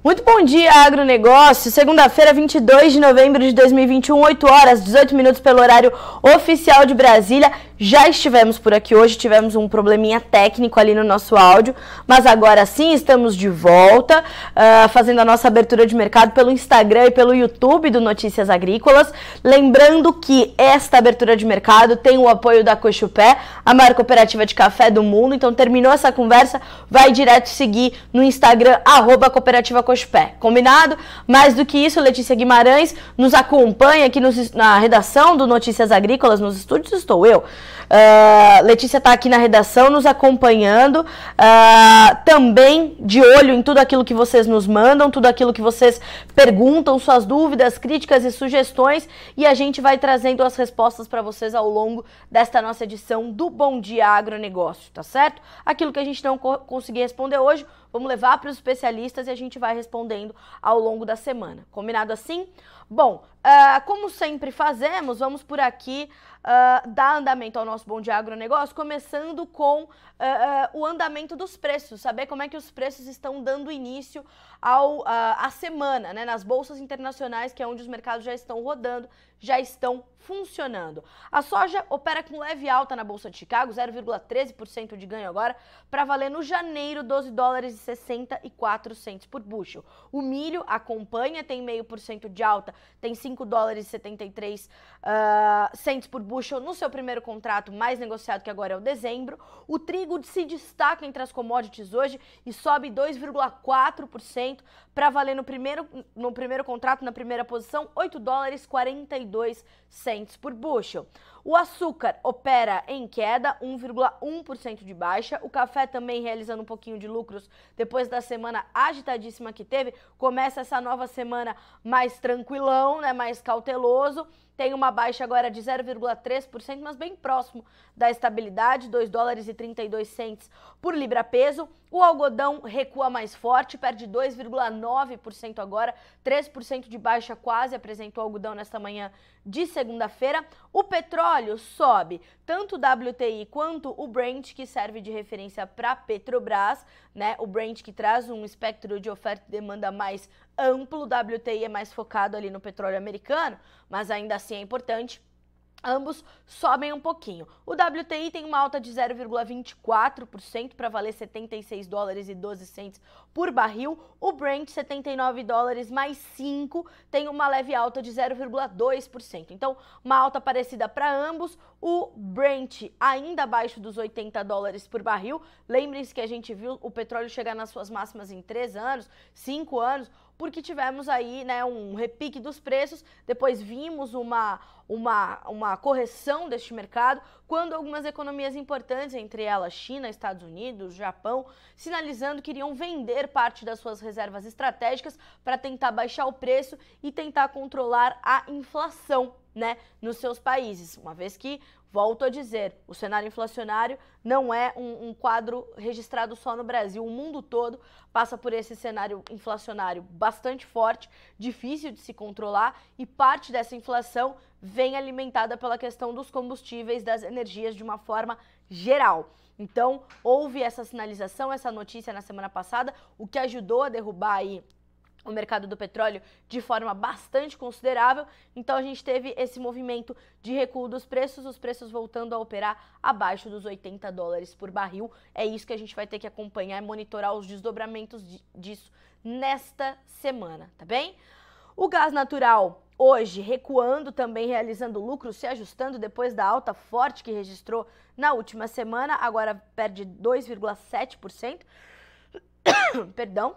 Muito bom dia, agronegócio. Segunda-feira, 22 de novembro de 2021, 8 horas, 18 minutos pelo horário oficial de Brasília. Já estivemos por aqui hoje, tivemos um probleminha técnico ali no nosso áudio, mas agora sim estamos de volta, fazendo a nossa abertura de mercado pelo Instagram e pelo YouTube do Notícias Agrícolas. Lembrando que esta abertura de mercado tem o apoio da Cochupé, a maior cooperativa de café do mundo. Então, terminou essa conversa, vai direto seguir no Instagram, @cooperativa Cochupé. Combinado? Mais do que isso, Letícia Guimarães nos acompanha aqui na redação do Notícias Agrícolas, nos estúdios estou eu. Letícia está aqui na redação nos acompanhando, também de olho em tudo aquilo que vocês nos mandam, tudo aquilo que vocês perguntam, suas dúvidas, críticas e sugestões, e a gente vai trazendo as respostas para vocês ao longo desta nossa edição do Bom Dia Agronegócio, tá certo? Aquilo que a gente não conseguir responder hoje, vamos levar para os especialistas e a gente vai respondendo ao longo da semana. Combinado assim? Bom, como sempre fazemos, vamos por aqui dar andamento ao nosso Bom Dia Agronegócio, começando com o andamento dos preços, saber como é que os preços estão dando início à semana, né, nas bolsas internacionais, que é onde os mercados já estão rodando, já estão funcionando. A soja opera com leve alta na Bolsa de Chicago, 0,13% de ganho agora, para valer no janeiro $12,64 por bushel. O milho acompanha, tem 0,5% de alta, tem $5,73 por bushel no seu primeiro contrato mais negociado, que agora é o dezembro. O trigo se destaca entre as commodities hoje e sobe 2,4% para valer no primeiro contrato, na primeira posição, $8,42 por bushel. O açúcar opera em queda, 1,1% de baixa. O café também realizando um pouquinho de lucros depois da semana agitadíssima que teve. Começa essa nova semana mais tranquilão, né, mais cauteloso. Tem uma baixa agora de 0,3%, mas bem próximo da estabilidade, $2,32 por libra-peso. O algodão recua mais forte, perde 2,9% agora, 3% de baixa quase apresentou o algodão nesta manhã de segunda-feira. O petróleo sobe, tanto o WTI quanto o Brent, que serve de referência para Petrobras, né? O Brent que traz um espectro de oferta e demanda mais amplo, o WTI é mais focado ali no petróleo americano, mas ainda assim é importante. Ambos sobem um pouquinho. O WTI tem uma alta de 0,24% para valer $76,12 por barril. O Brent, $79 mais 5, tem uma leve alta de 0,2%. Então, uma alta parecida para ambos. O Brent ainda abaixo dos $80 por barril. Lembrem-se que a gente viu o petróleo chegar nas suas máximas em 3 anos, 5 anos, porque tivemos aí, né, um repique dos preços, depois vimos uma correção deste mercado, quando algumas economias importantes, entre elas China, Estados Unidos, Japão, sinalizando que iriam vender parte das suas reservas estratégicas para tentar baixar o preço e tentar controlar a inflação, né, nos seus países, uma vez que, volto a dizer, o cenário inflacionário não é um quadro registrado só no Brasil. O mundo todo passa por esse cenário inflacionário bastante forte, difícil de se controlar, e parte dessa inflação vem alimentada pela questão dos combustíveis, das energias de uma forma geral. Então, houve essa sinalização, essa notícia na semana passada, o que ajudou a derrubar aí o mercado do petróleo de forma bastante considerável. Então a gente teve esse movimento de recuo dos preços, os preços voltando a operar abaixo dos $80 por barril. É isso que a gente vai ter que acompanhar e monitorar os desdobramentos disso nesta semana, tá bem? O gás natural hoje recuando, também realizando lucro, se ajustando depois da alta forte que registrou na última semana, agora perde 2,7%, perdão.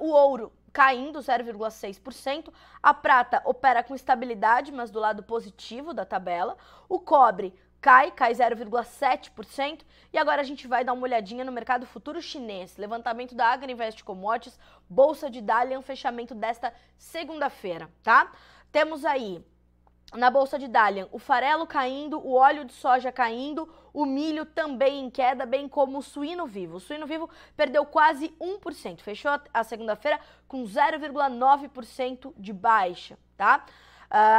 O ouro caindo 0,6%, a prata opera com estabilidade, mas do lado positivo da tabela, o cobre cai 0,7%, e agora a gente vai dar uma olhadinha no mercado futuro chinês, levantamento da Agrinvest Commodities, Bolsa de Dalian, fechamento desta segunda-feira, tá? Temos aí na Bolsa de Dalian o farelo caindo, o óleo de soja caindo, o milho também em queda, bem como o suíno vivo. O suíno vivo perdeu quase 1%, fechou a segunda-feira com 0,9% de baixa, tá?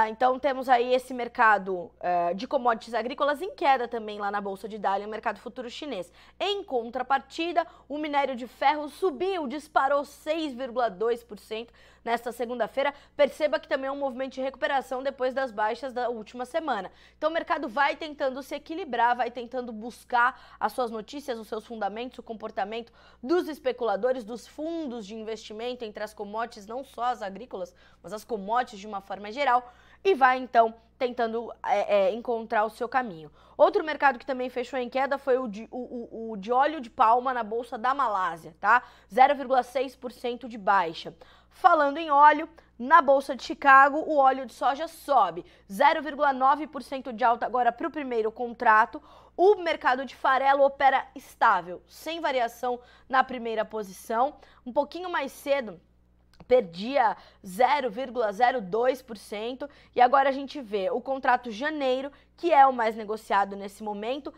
Então temos aí esse mercado de commodities agrícolas em queda também lá na Bolsa de Dalian, o mercado futuro chinês. Em contrapartida, o minério de ferro subiu, disparou 6,2% nesta segunda-feira. Perceba que também é um movimento de recuperação depois das baixas da última semana. Então o mercado vai tentando se equilibrar, vai tentando buscar as suas notícias, os seus fundamentos, o comportamento dos especuladores, dos fundos de investimento entre as commodities, não só as agrícolas, mas as commodities de uma forma geral, e vai então tentando encontrar o seu caminho. Outro mercado que também fechou em queda foi o de óleo de palma na Bolsa da Malásia, tá? 0,6% de baixa. Falando em óleo, na Bolsa de Chicago, o óleo de soja sobe 0,9% de alta agora para o primeiro contrato. O mercado de farelo opera estável, sem variação na primeira posição. Um pouquinho mais cedo, perdia 0,02% e agora a gente vê o contrato janeiro, que é o mais negociado nesse momento,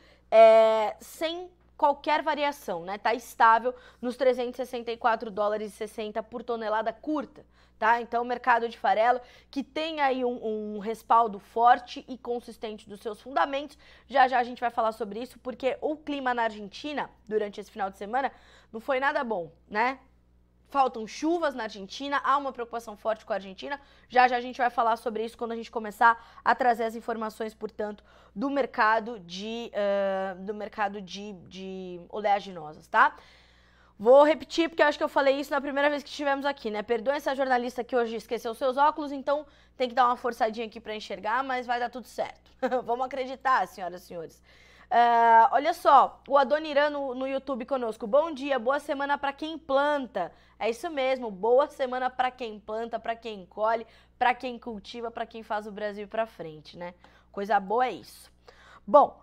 sem qualquer variação, né? Tá estável nos 364 dólares e 60 por tonelada curta, tá? Então o mercado de farelo, que tem aí um respaldo forte e consistente dos seus fundamentos, já a gente vai falar sobre isso, porque o clima na Argentina, durante esse final de semana, não foi nada bom, né? Faltam chuvas na Argentina, há uma preocupação forte com a Argentina. Já a gente vai falar sobre isso quando a gente começar a trazer as informações, portanto, do mercado de oleaginosas, tá? Vou repetir porque eu acho que eu falei isso na primeira vez que estivemos aqui, né? Perdoem essa jornalista que hoje esqueceu seus óculos, então tem que dar uma forçadinha aqui para enxergar, mas vai dar tudo certo. Vamos acreditar, senhoras e senhores. Olha só, o Adoniran no YouTube conosco. Bom dia, boa semana para quem planta. É isso mesmo, boa semana para quem planta, para quem colhe, para quem cultiva, para quem faz o Brasil para frente, né? Coisa boa é isso. Bom,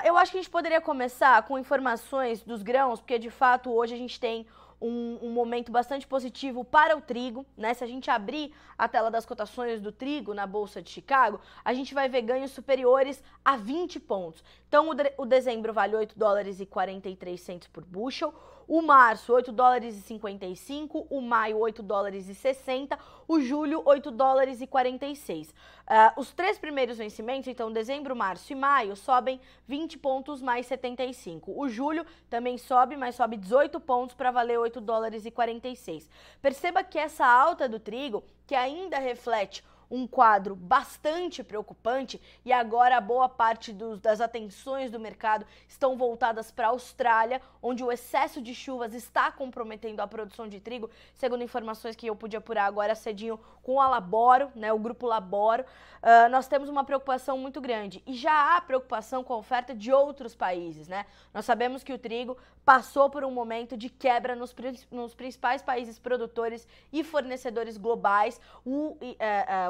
eu acho que a gente poderia começar com informações dos grãos, porque de fato hoje a gente tem um momento bastante positivo para o trigo, né? Se a gente abrir a tela das cotações do trigo na Bolsa de Chicago, a gente vai ver ganhos superiores a 20 pontos. Então o dezembro vale 8 dólares e 43 centos por bushel, o março 8 dólares e 55, o maio 8 dólares e 60, o julho 8 dólares e 46. Os três primeiros vencimentos, então dezembro, março e maio, sobem 20 pontos mais 75. O julho também sobe, mas sobe 18 pontos para valer 8 dólares e 46. Perceba que essa alta do trigo, que ainda reflete um quadro bastante preocupante, e agora boa parte das atenções do mercado estão voltadas para a Austrália, onde o excesso de chuvas está comprometendo a produção de trigo, segundo informações que eu pude apurar agora cedinho com a Laboro, né, o grupo Laboro. Nós temos uma preocupação muito grande e já há preocupação com a oferta de outros países, né? Nós sabemos que o trigo passou por um momento de quebra nos principais países produtores e fornecedores globais. O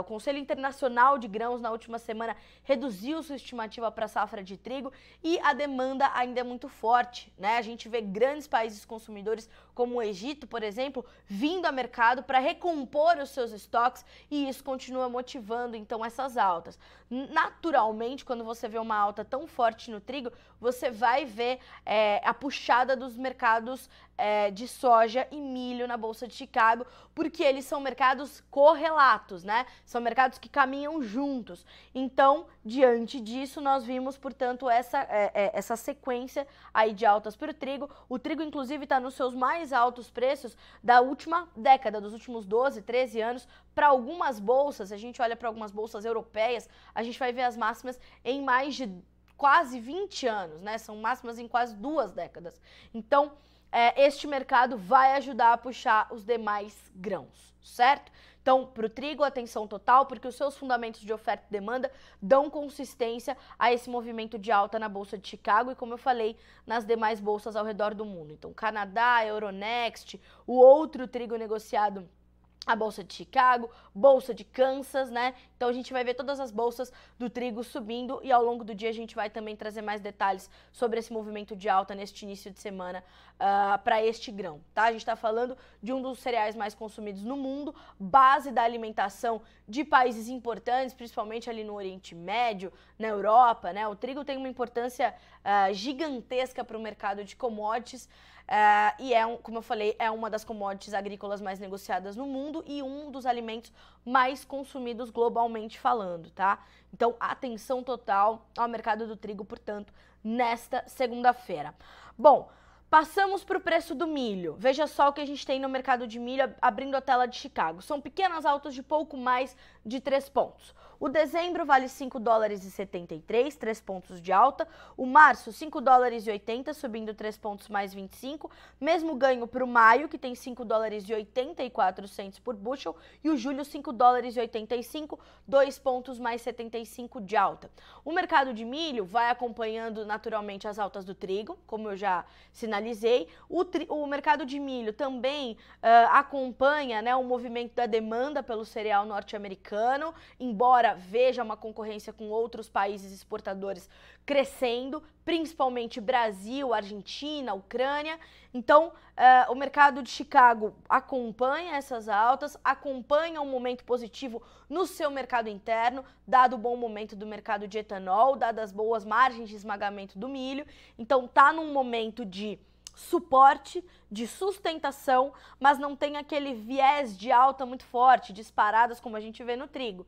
Conselho Internacional de Grãos, na última semana, reduziu sua estimativa para a safra de trigo e a demanda ainda é muito forte, né? A gente vê grandes países consumidores, como o Egito, por exemplo, vindo ao mercado para recompor os seus estoques e isso continua motivando, então, essas altas. Naturalmente, quando você vê uma alta tão forte no trigo, você vai ver a puxada dos mercados de soja e milho na Bolsa de Chicago, porque eles são mercados correlatos, né? São mercados que caminham juntos. Então, diante disso, nós vimos, portanto, essa sequência aí de altas para o trigo. O trigo, inclusive, está nos seus mais altos preços da última década, dos últimos 12, 13 anos. Para algumas bolsas, a gente olha para algumas bolsas europeias, a gente vai ver as máximas em mais de quase 20 anos, né? São máximas em quase 2 décadas. Então, este mercado vai ajudar a puxar os demais grãos, certo? Então, para o trigo, atenção total, porque os seus fundamentos de oferta e demanda dão consistência a esse movimento de alta na Bolsa de Chicago e, como eu falei, nas demais bolsas ao redor do mundo. Então, Canadá, Euronext, o outro trigo negociado, a Bolsa de Chicago, Bolsa de Kansas, né? Então a gente vai ver todas as bolsas do trigo subindo e ao longo do dia a gente vai também trazer mais detalhes sobre esse movimento de alta neste início de semana para este grão, tá? A gente está falando de um dos cereais mais consumidos no mundo, base da alimentação de países importantes, principalmente ali no Oriente Médio, na Europa, né? O trigo tem uma importância gigantesca para o mercado de commodities. E como eu falei, é uma das commodities agrícolas mais negociadas no mundo e um dos alimentos mais consumidos globalmente falando, tá? Então, atenção total ao mercado do trigo, portanto, nesta segunda-feira. Bom, passamos para o preço do milho. Veja só o que a gente tem no mercado de milho, abrindo a tela de Chicago. São pequenas altas de pouco mais de 3 pontos. O dezembro vale 5 dólares e 73, 3 pontos de alta. O março, 5 dólares e 80, subindo 3 pontos mais 25. Mesmo ganho para o maio, que tem 5 dólares e 84 cents por bushel. E o julho, 5 dólares e 85, 2 pontos mais 75 de alta. O mercado de milho vai acompanhando naturalmente as altas do trigo, como eu já sinalizei. O mercado de milho também acompanha, né, o movimento da demanda pelo cereal norte-americano, embora veja uma concorrência com outros países exportadores crescendo, principalmente Brasil, Argentina, Ucrânia. Então, o mercado de Chicago acompanha essas altas, acompanha um momento positivo no seu mercado interno, dado o bom momento do mercado de etanol, dadas as boas margens de esmagamento do milho. Então, está num momento de suporte, de sustentação, mas não tem aquele viés de alta muito forte, disparadas como a gente vê no trigo.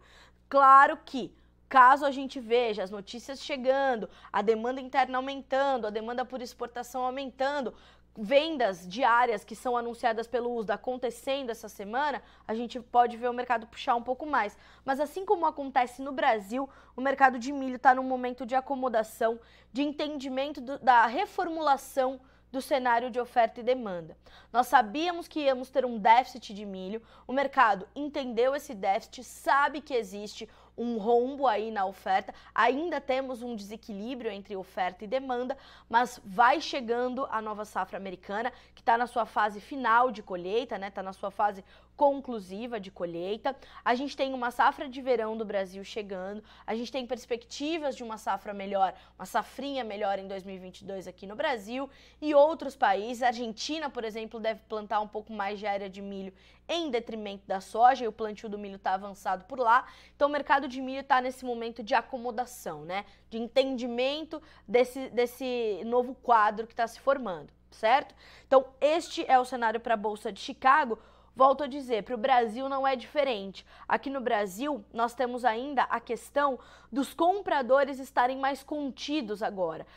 Claro que, caso a gente veja as notícias chegando, a demanda interna aumentando, a demanda por exportação aumentando, vendas diárias que são anunciadas pelo USDA acontecendo essa semana, a gente pode ver o mercado puxar um pouco mais. Mas assim como acontece no Brasil, o mercado de milho está num momento de acomodação, de entendimento da reformulação do cenário de oferta e demanda. Nós sabíamos que íamos ter um déficit de milho, o mercado entendeu esse déficit, sabe que existe um rombo aí na oferta, ainda temos um desequilíbrio entre oferta e demanda, mas vai chegando a nova safra americana, que está na sua fase final de colheita, né? Está na sua fase conclusiva de colheita. A gente tem uma safra de verão do Brasil chegando, a gente tem perspectivas de uma safra melhor, uma safrinha melhor em 2022 aqui no Brasil e outros países. A Argentina, por exemplo, deve plantar um pouco mais de área de milho em detrimento da soja, e o plantio do milho está avançado por lá. Então o mercado de milho está nesse momento de acomodação, né? De entendimento desse novo quadro que está se formando, certo? Então este é o cenário para a Bolsa de Chicago. Volto a dizer, para o Brasil não é diferente. Aqui no Brasil, nós temos ainda a questão dos compradores estarem mais contidos agora.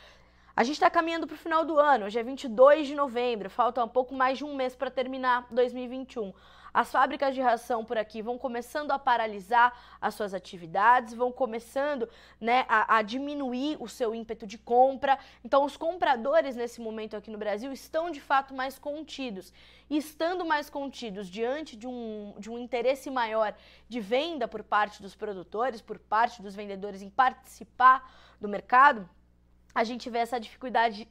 A gente está caminhando para o final do ano, hoje é 22 de novembro, falta um pouco mais de um mês para terminar 2021. As fábricas de ração por aqui vão começando a paralisar as suas atividades, vão começando, né, a diminuir o seu ímpeto de compra. Então, os compradores nesse momento aqui no Brasil estão de fato mais contidos. E estando mais contidos diante de um interesse maior de venda por parte dos produtores, por parte dos vendedores em participar do mercado, a gente vê essa dificuldade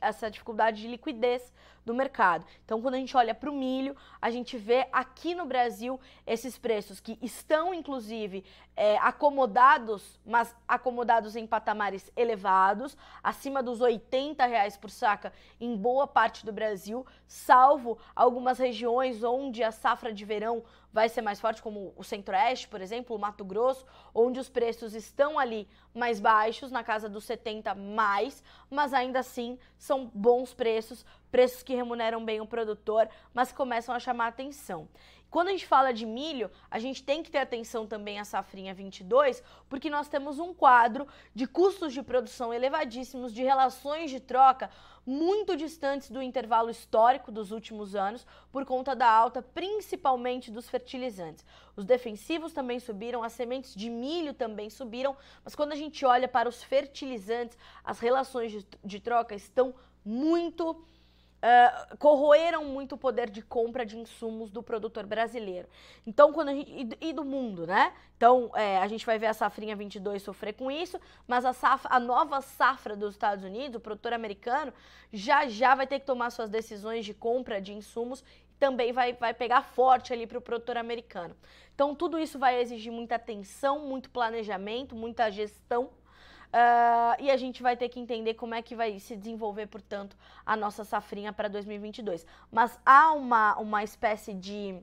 de liquidez do mercado. Então, quando a gente olha para o milho, a gente vê aqui no Brasil esses preços que estão, inclusive, acomodados, mas acomodados em patamares elevados, acima dos R$80 por saca em boa parte do Brasil, salvo algumas regiões onde a safra de verão vai ser mais forte, como o Centro-Oeste, por exemplo, o Mato Grosso, onde os preços estão ali mais baixos, na casa dos 70 mais, mas ainda assim são bons preços, preços que remuneram bem o produtor, mas que começam a chamar a atenção. Quando a gente fala de milho, a gente tem que ter atenção também à safrinha 22, porque nós temos um quadro de custos de produção elevadíssimos, de relações de troca muito distantes do intervalo histórico dos últimos anos, por conta da alta, principalmente dos fertilizantes. Os defensivos também subiram, as sementes de milho também subiram, mas quando a gente olha para os fertilizantes, as relações de troca estão muito... corroeram muito o poder de compra de insumos do produtor brasileiro. Então, e do mundo, né? Então, a gente vai ver a safrinha 22 sofrer com isso, mas a nova safra dos Estados Unidos, o produtor americano, já vai ter que tomar suas decisões de compra de insumos e também vai pegar forte ali para o produtor americano. Então, tudo isso vai exigir muita atenção, muito planejamento, muita gestão. E a gente vai ter que entender como é que vai se desenvolver, portanto, a nossa safrinha para 2022. Mas há uma espécie de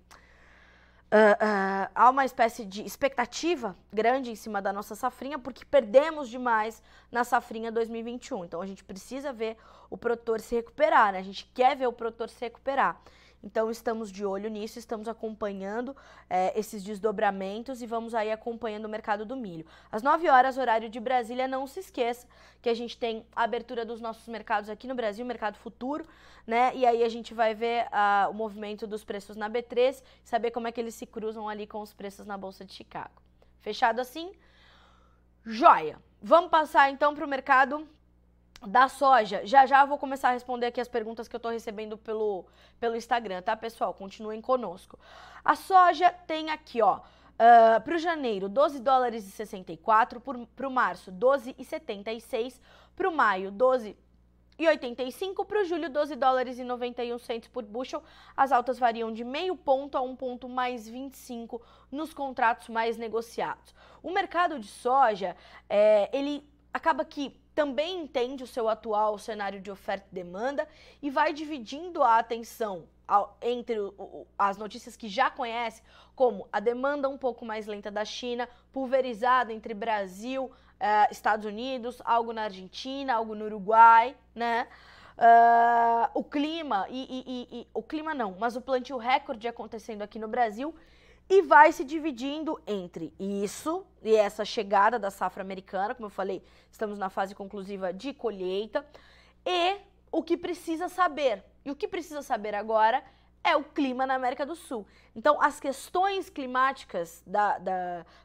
há uma espécie de expectativa grande em cima da nossa safrinha, porque perdemos demais na safrinha 2021. Então, a gente precisa ver o produtor se recuperar, né? A gente quer ver o produtor se recuperar. Então, estamos de olho nisso, estamos acompanhando esses desdobramentos e vamos aí acompanhando o mercado do milho. Às 9 horas, horário de Brasília, não se esqueça que a gente tem a abertura dos nossos mercados aqui no Brasil, mercado futuro, né? E aí a gente vai ver o movimento dos preços na B3, saber como é que eles se cruzam ali com os preços na Bolsa de Chicago. Fechado assim? Joia! Vamos passar então para o mercado da soja. Já vou começar a responder aqui as perguntas que eu tô recebendo pelo Instagram, tá, pessoal? Continuem conosco. A soja tem aqui, ó, para o janeiro, 12 dólares e 64, para o março, 12,76, para o maio, 12,85, para o julho, 12 dólares e 91 centos por bushel. As altas variam de meio ponto a 1 ponto mais 25 nos contratos mais negociados. O mercado de soja, ele acaba que também entende o seu atual cenário de oferta e demanda e vai dividindo a atenção entre as notícias que já conhece, como a demanda um pouco mais lenta da China, pulverizada entre Brasil, Estados Unidos, algo na Argentina, algo no Uruguai, né? O clima, o clima não, mas o plantio recorde acontecendo aqui no Brasil. E vai se dividindo entre isso e essa chegada da safra americana, como eu falei, estamos na fase conclusiva de colheita, e o que precisa saber. E o que precisa saber agora é o clima na América do Sul. Então, as questões climáticas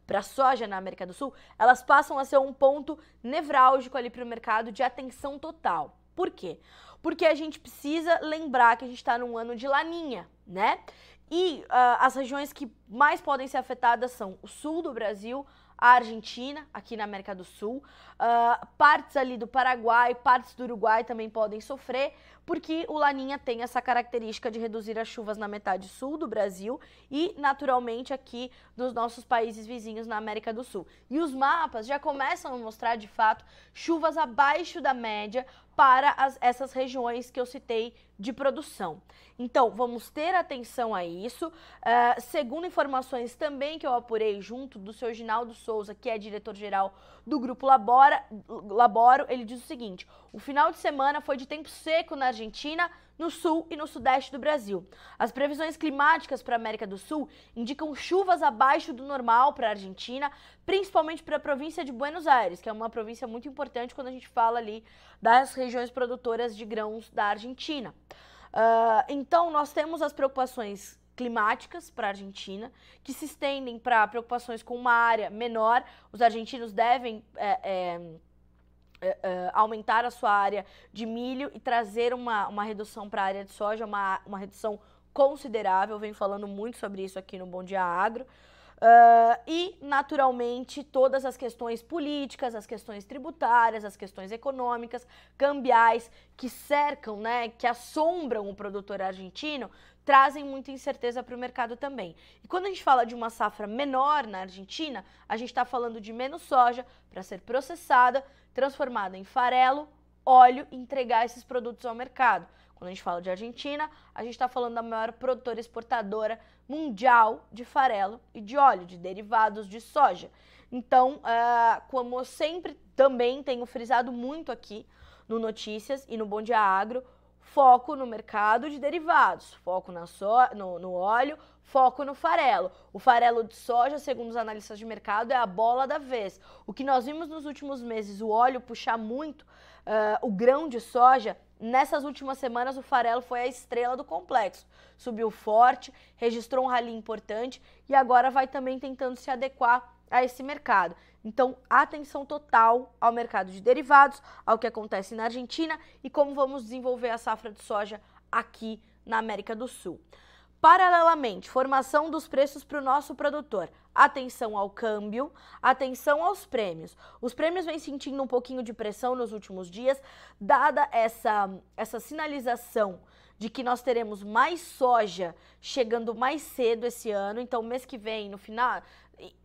para a soja na América do Sul, elas passam a ser um ponto nevrálgico ali para o mercado de atenção total. Por quê? Porque a gente precisa lembrar que a gente está num ano de laninha, né? E as regiões que mais podem ser afetadas são o sul do Brasil, a Argentina, aqui na América do Sul, partes ali do Paraguai, partes do Uruguai também podem sofrer, porque o Laninha tem essa característica de reduzir as chuvas na metade sul do Brasil e, naturalmente, aqui dos nossos países vizinhos na América do Sul. E os mapas já começam a mostrar, de fato, chuvas abaixo da média para essas regiões que eu citei de produção. Então, vamos ter atenção a isso. Segundo informações também que eu apurei junto do seu Ginaldo Souza, que é diretor-geral do Grupo Laboro, ele diz o seguinte: o final de semana foi de tempo seco na Argentina, no sul e no sudeste do Brasil. As previsões climáticas para a América do Sul indicam chuvas abaixo do normal para a Argentina, principalmente para a província de Buenos Aires, que é uma província muito importante quando a gente fala ali das regiões produtoras de grãos da Argentina. Então, nós temos as preocupações climáticas para a Argentina, que se estendem para preocupações com uma área menor. Os argentinos devem aumentar a sua área de milho e trazer uma redução para a área de soja, uma redução considerável. Eu venho falando muito sobre isso aqui no Bom Dia Agro. E, naturalmente, todas as questões políticas, as questões tributárias, as questões econômicas, cambiais, que cercam, né, que assombram o produtor argentino, trazem muita incerteza para o mercado também. E quando a gente fala de uma safra menor na Argentina, a gente está falando de menos soja para ser processada, transformada em farelo, óleo e entregar esses produtos ao mercado. Quando a gente fala de Argentina, a gente está falando da maior produtora exportadora mundial de farelo e de óleo, de derivados de soja. Então, como eu sempre também tenho frisado muito aqui no Notícias e no Bom Dia Agro, foco no mercado de derivados, foco no óleo, foco no farelo. O farelo de soja, segundo os analistas de mercado, é a bola da vez. O que nós vimos nos últimos meses, o óleo puxar muito o grão de soja, nessas últimas semanas o farelo foi a estrela do complexo. Subiu forte, registrou um rally importante e agora vai também tentando se adequar a esse mercado. Então, atenção total ao mercado de derivados, ao que acontece na Argentina e como vamos desenvolver a safra de soja aqui na América do Sul. Paralelamente, formação dos preços para o nosso produtor. Atenção ao câmbio, atenção aos prêmios. Os prêmios vêm sentindo um pouquinho de pressão nos últimos dias, dada essa sinalização de que nós teremos mais soja chegando mais cedo esse ano. Então, mês que vem, no final,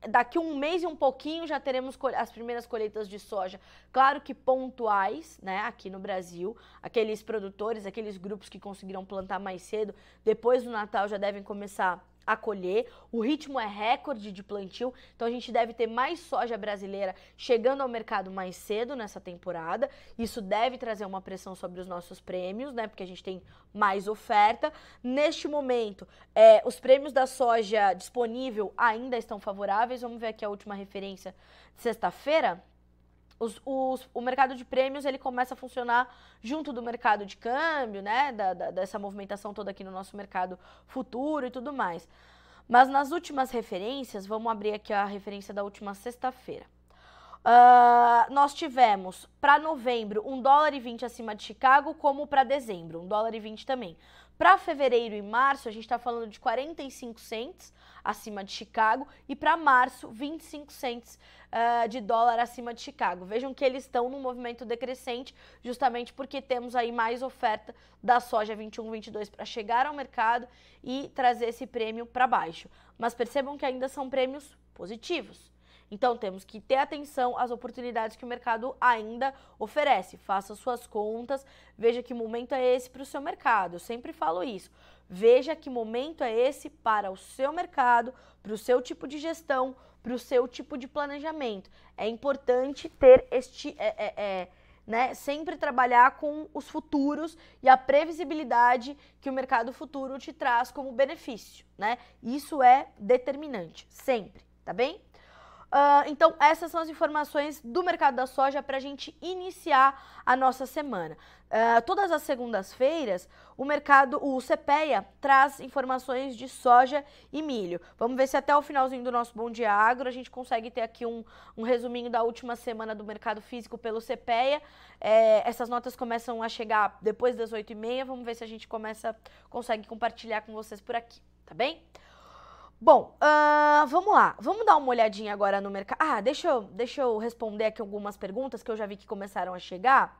daqui um mês e um pouquinho, já teremos as primeiras colheitas de soja, claro que pontuais, né, aqui no Brasil. Aqueles produtores, aqueles grupos que conseguiram plantar mais cedo, depois do Natal já devem começar a colher, o ritmo é recorde de plantio, então a gente deve ter mais soja brasileira chegando ao mercado mais cedo nessa temporada. Isso deve trazer uma pressão sobre os nossos prêmios, né? Porque a gente tem mais oferta. Neste momento, os prêmios da soja disponível ainda estão favoráveis. Vamos ver aqui a última referência de sexta-feira. O mercado de prêmios, ele começa a funcionar junto do mercado de câmbio, né, dessa movimentação toda aqui no nosso mercado futuro e tudo mais. Mas nas últimas referências, vamos abrir aqui a referência da última sexta-feira. Nós tivemos para novembro $1,20 acima de Chicago, como para dezembro, $1,20 também. Para fevereiro e março, a gente está falando de 45 cents acima de Chicago e para março, 25 cents de dólar acima de Chicago. Vejam que eles estão num movimento decrescente, justamente porque temos aí mais oferta da soja 21-22 para chegar ao mercado e trazer esse prêmio para baixo. Mas percebam que ainda são prêmios positivos. Então, temos que ter atenção às oportunidades que o mercado ainda oferece. Faça suas contas, veja que momento é esse para o seu mercado. Eu sempre falo isso. Veja que momento é esse para o seu mercado, para o seu tipo de gestão, para o seu tipo de planejamento. É importante ter sempre trabalhar com os futuros e a previsibilidade que o mercado futuro te traz como benefício, né? Isso é determinante, sempre, tá bem? Então, essas são as informações do mercado da soja para a gente iniciar a nossa semana. Todas as segundas-feiras, o CPEA traz informações de soja e milho. Vamos ver se até o finalzinho do nosso Bom Dia Agro a gente consegue ter aqui um resuminho da última semana do mercado físico pelo CPEA. Essas notas começam a chegar depois das 8h30. Vamos ver se a gente consegue compartilhar com vocês por aqui, tá bem? Bom, vamos lá, vamos dar uma olhadinha agora no mercado. Deixa eu responder aqui algumas perguntas que eu já vi que começaram a chegar.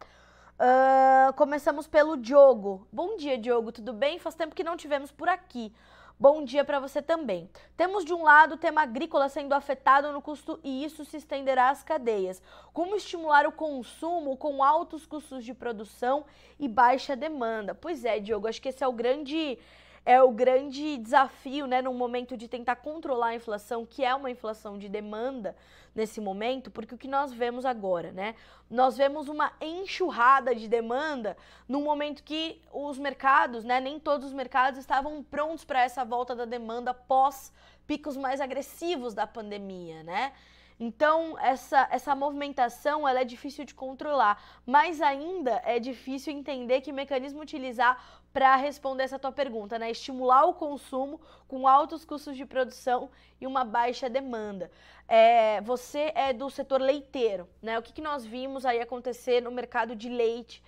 Começamos pelo Diogo. Bom dia, Diogo, tudo bem? Faz tempo que não tivemos por aqui. Bom dia para você também. Temos de um lado o tema agrícola sendo afetado no custo e isso se estenderá às cadeias. Como estimular o consumo com altos custos de produção e baixa demanda? Pois é, Diogo, acho que esse é o grande desafio, né, no momento de tentar controlar a inflação, que é uma inflação de demanda nesse momento, porque o que nós vemos agora, né? Nós vemos uma enxurrada de demanda no momento que os mercados, né, nem todos os mercados estavam prontos para essa volta da demanda pós picos mais agressivos da pandemia, né? Então, essa movimentação ela é difícil de controlar, mas ainda é difícil entender que mecanismo utilizar para responder essa tua pergunta, né? Estimular o consumo com altos custos de produção e uma baixa demanda. Você é do setor leiteiro, né? O que nós vimos aí acontecer no mercado de leite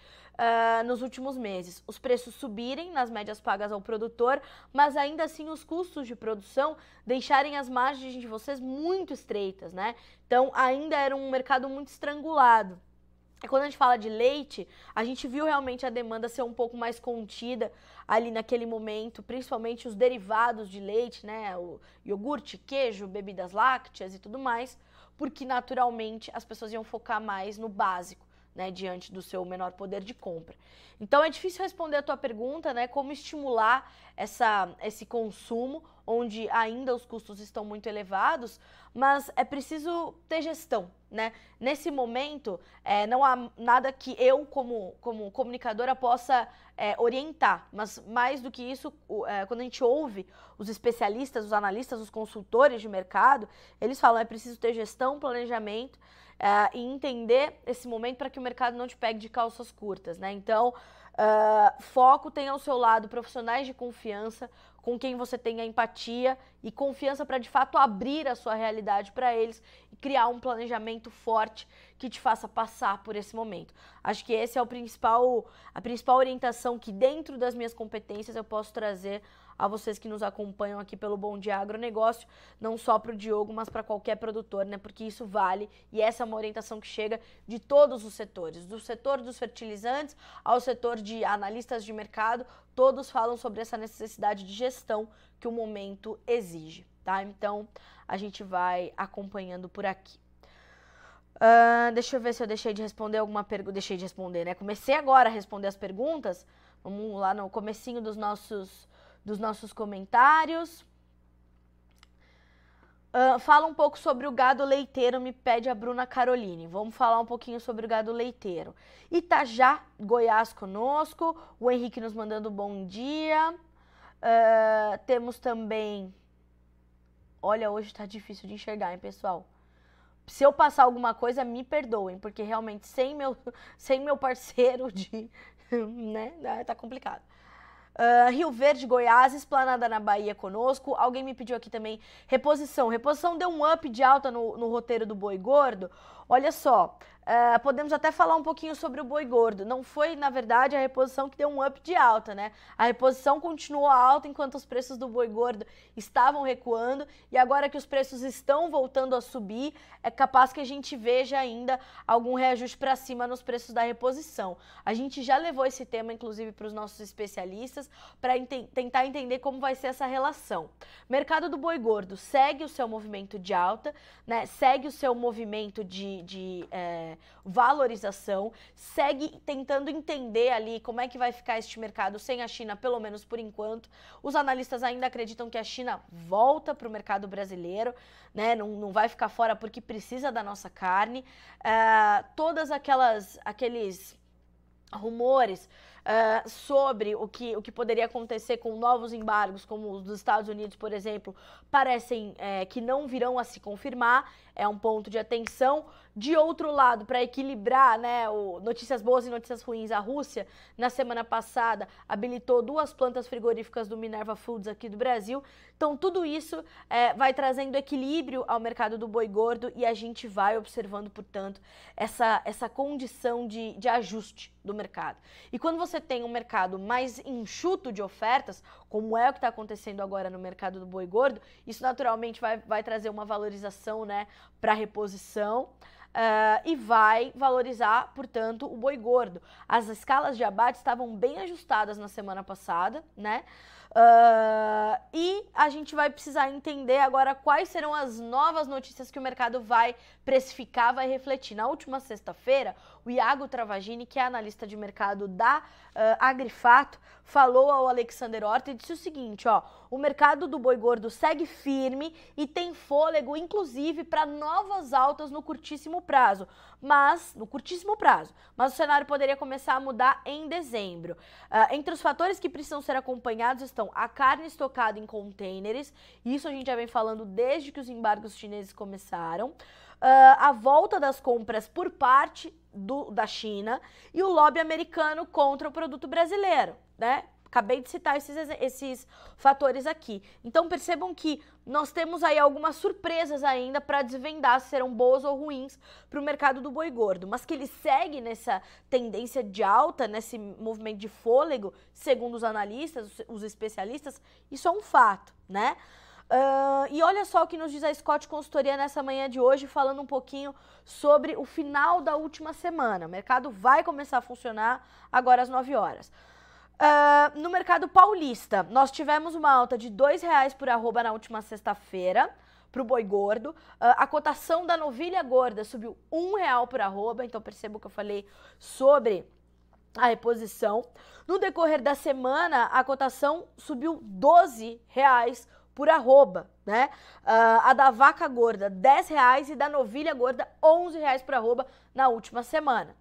nos últimos meses? Os preços subirem nas médias pagas ao produtor, mas ainda assim os custos de produção deixarem as margens de vocês muito estreitas, né? Então ainda era um mercado muito estrangulado. E quando a gente fala de leite, a gente viu realmente a demanda ser um pouco mais contida ali naquele momento, principalmente os derivados de leite, né? O iogurte, queijo, bebidas lácteas e tudo mais, porque naturalmente as pessoas iam focar mais no básico, né, diante do seu menor poder de compra. Então é difícil responder a tua pergunta, né, como estimular esse consumo, onde ainda os custos estão muito elevados, mas é preciso ter gestão, né? Nesse momento, não há nada que eu, como comunicadora, possa orientar, mas mais do que isso, quando a gente ouve os especialistas, os analistas, os consultores de mercado, eles falam, é preciso ter gestão, planejamento, e entender esse momento para que o mercado não te pegue de calças curtas, né? Então, foco, tenha ao seu lado profissionais de confiança, com quem você tenha empatia e confiança para de fato abrir a sua realidade para eles e criar um planejamento forte que te faça passar por esse momento. Acho que esse é a principal orientação que dentro das minhas competências eu posso trazer a vocês que nos acompanham aqui pelo Bom Dia Agronegócio, não só para o Diogo, mas para qualquer produtor, né? Porque isso vale e essa é uma orientação que chega de todos os setores, do setor dos fertilizantes ao setor de analistas de mercado, todos falam sobre essa necessidade de gestão que o momento exige, tá? Então, a gente vai acompanhando por aqui. Deixa eu ver se eu deixei de responder alguma pergunta. Deixei de responder, né? Comecei agora a responder as perguntas. Vamos lá no comecinho dos nossos comentários. Fala um pouco sobre o gado leiteiro, me pede a Bruna Caroline. Vamos falar um pouquinho sobre o gado leiteiro. Itajá, Goiás conosco, o Henrique nos mandando bom dia. Temos também... Olha, hoje tá difícil de enxergar, hein, pessoal? Se eu passar alguma coisa, me perdoem, porque realmente sem meu parceiro de... né, tá complicado. Rio Verde, Goiás, Esplanada na Bahia conosco. Alguém me pediu aqui também reposição. Reposição deu um up de alta no roteiro do boi gordo. Olha só, podemos até falar um pouquinho sobre o boi gordo. Não foi, na verdade, a reposição que deu um up de alta, né? A reposição continuou alta enquanto os preços do boi gordo estavam recuando. E agora que os preços estão voltando a subir, é capaz que a gente veja ainda algum reajuste para cima nos preços da reposição. A gente já levou esse tema, inclusive, para os nossos especialistas, para tentar entender como vai ser essa relação. Mercado do boi gordo segue o seu movimento de alta, né? Segue o seu movimento de valorização, segue tentando entender ali como é que vai ficar este mercado sem a China, pelo menos por enquanto. Os analistas ainda acreditam que a China volta para o mercado brasileiro, né? Não vai ficar fora porque precisa da nossa carne. Todas aqueles rumores sobre o que poderia acontecer com novos embargos, como os dos Estados Unidos, por exemplo, parecem que não virão a se confirmar. É um ponto de atenção. De outro lado, para equilibrar, né, notícias boas e notícias ruins, a Rússia, na semana passada, habilitou 2 plantas frigoríficas do Minerva Foods aqui do Brasil. Então, tudo isso vai trazendo equilíbrio ao mercado do boi gordo e a gente vai observando, portanto, essa condição de ajuste do mercado. E quando você tem um mercado mais enxuto de ofertas, como é o que está acontecendo agora no mercado do boi gordo, isso naturalmente vai trazer uma valorização, né, para reposição. E vai valorizar, portanto, o boi gordo. As escalas de abate estavam bem ajustadas na semana passada, né? E a gente vai precisar entender agora quais serão as novas notícias que o mercado vai precificar, vai refletir. Na última sexta-feira, o Iago Travagini, que é analista de mercado da Agrifato, falou ao Alexander Horta e disse o seguinte, ó: o mercado do boi gordo segue firme e tem fôlego, inclusive, para novas altas no curtíssimo prazo. Mas o cenário poderia começar a mudar em dezembro. Entre os fatores que precisam ser acompanhados estão a carne estocada em contêineres, isso a gente já vem falando desde que os embargos chineses começaram, a volta das compras por parte da China e o lobby americano contra o produto brasileiro, né? Acabei de citar esses fatores aqui. Então percebam que nós temos aí algumas surpresas ainda para desvendar se serão boas ou ruins para o mercado do boi gordo, mas que ele segue nessa tendência de alta, nesse movimento de fôlego, segundo os analistas, os especialistas, isso é um fato, né? E olha só o que nos diz a Scott Consultoria nessa manhã de hoje, falando um pouquinho sobre o final da última semana. O mercado vai começar a funcionar agora às 9 horas. No mercado paulista, nós tivemos uma alta de R$2 por arroba na última sexta-feira para o boi gordo. A cotação da novilha gorda subiu R$1 por arroba, então perceba o que eu falei sobre a reposição. No decorrer da semana, a cotação subiu R$12 por arroba, né? A da vaca gorda, R$10 e da novilha gorda, R$11 por arroba na última semana.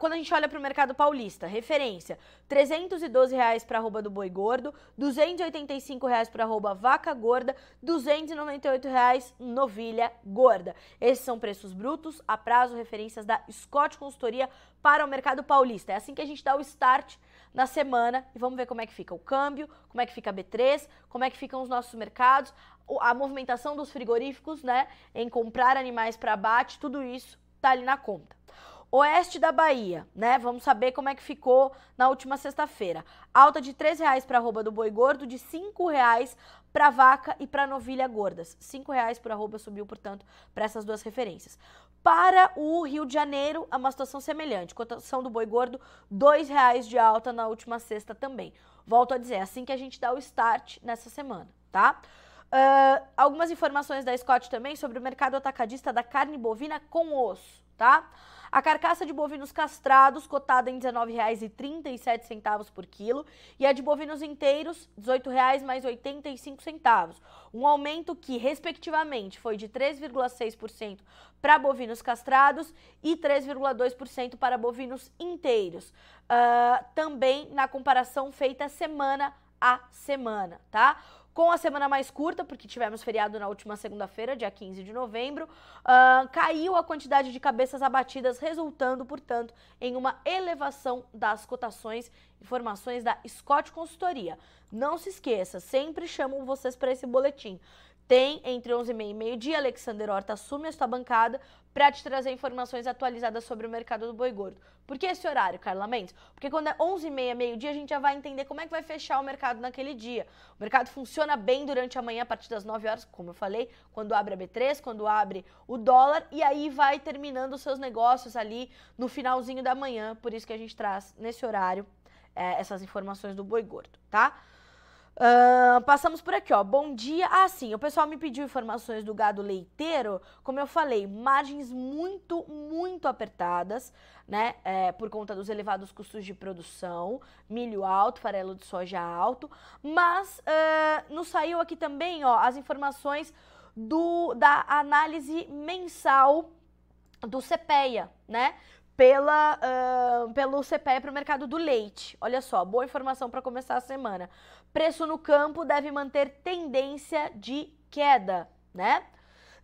Quando a gente olha para o mercado paulista, referência, R$312 para arroba do boi gordo, R$285 para arroba vaca gorda, R$298 novilha gorda. Esses são preços brutos, a prazo, referências da Scott Consultoria para o mercado paulista. É assim que a gente dá o start na semana e vamos ver como é que fica o câmbio, como é que fica a B3, como é que ficam os nossos mercados, a movimentação dos frigoríficos, né, em comprar animais para abate, tudo isso tá ali na conta. Oeste da Bahia, né? Vamos saber como é que ficou na última sexta-feira. Alta de R$3 para arroba do boi gordo, de R$5 para vaca e para novilha gordas. R$5 por arroba subiu, portanto, para essas duas referências. Para o Rio de Janeiro, uma situação semelhante. Cotação do boi gordo, R$2 de alta na última sexta também. Volto a dizer, é assim que a gente dá o start nessa semana, tá? Algumas informações da Scott também sobre o mercado atacadista da carne bovina com osso, tá? A carcaça de bovinos castrados, cotada em R$ 19,37 por quilo, e a de bovinos inteiros, R$ 18,00 mais 85 centavos. Um aumento que, respectivamente, foi de 3,6% para bovinos castrados e 3,2% para bovinos inteiros. Também na comparação feita semana a semana, tá? Com a semana mais curta, porque tivemos feriado na última segunda-feira, dia 15 de novembro, caiu a quantidade de cabeças abatidas, resultando, portanto, em uma elevação das cotações. Informações da Scott Consultoria. Não se esqueça, sempre chamo vocês para esse boletim. Tem entre 11h30 e meio-dia, Alexander Horta assume esta bancada para te trazer informações atualizadas sobre o mercado do boi gordo. Por que esse horário, Carla Mendes? Porque quando é 11h30, meio-dia, a gente já vai entender como é que vai fechar o mercado naquele dia. O mercado funciona bem durante a manhã, a partir das 9 horas, como eu falei, quando abre a B3, quando abre o dólar, e aí vai terminando os seus negócios ali no finalzinho da manhã. Por isso que a gente traz nesse horário essas informações do boi gordo, tá? Passamos por aqui, ó. Bom dia. Sim, o pessoal me pediu informações do gado leiteiro. Como eu falei, margens muito apertadas, né? Por conta dos elevados custos de produção, milho alto, farelo de soja alto. Mas nos saiu aqui também, ó, as informações da análise mensal do CPEA, né? Pelo CPEA para o mercado do leite. Olha só, boa informação para começar a semana. Preço no campo deve manter tendência de queda, né?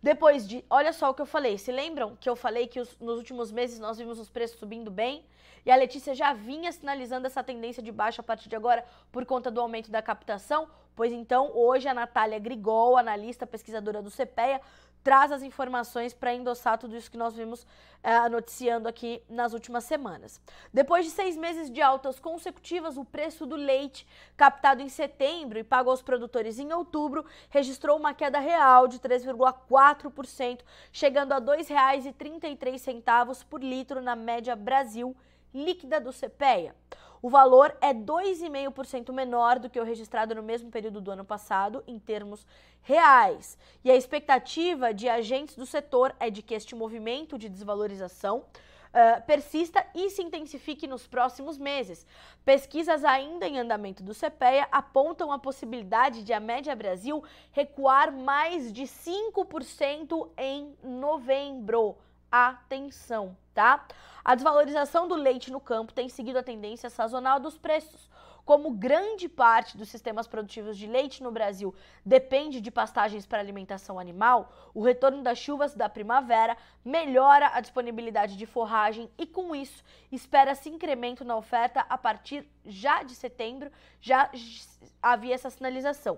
Depois olha só o que eu falei, se lembram que eu falei que nos últimos meses nós vimos os preços subindo bem? E a Letícia já vinha sinalizando essa tendência de baixa a partir de agora por conta do aumento da captação? Pois então, hoje a Natália Grigol, analista pesquisadora do CPEA, traz as informações para endossar tudo isso que nós vimos noticiando aqui nas últimas semanas. Depois de 6 meses de altas consecutivas, o preço do leite, captado em setembro e pago aos produtores em outubro, registrou uma queda real de 3,4%, chegando a R$ 2,33 por litro na média Brasil líquida do CPEA. O valor é 2,5% menor do que o registrado no mesmo período do ano passado, em termos reais. E a expectativa de agentes do setor é de que este movimento de desvalorização persista e se intensifique nos próximos meses. Pesquisas ainda em andamento do CPEA apontam a possibilidade de a média Brasil recuar mais de 5% em novembro. Atenção, tá? A desvalorização do leite no campo tem seguido a tendência sazonal dos preços. Como grande parte dos sistemas produtivos de leite no Brasil depende de pastagens para alimentação animal, o retorno das chuvas da primavera melhora a disponibilidade de forragem e, com isso, espera-se incremento na oferta a partir já de setembro. Já havia essa sinalização.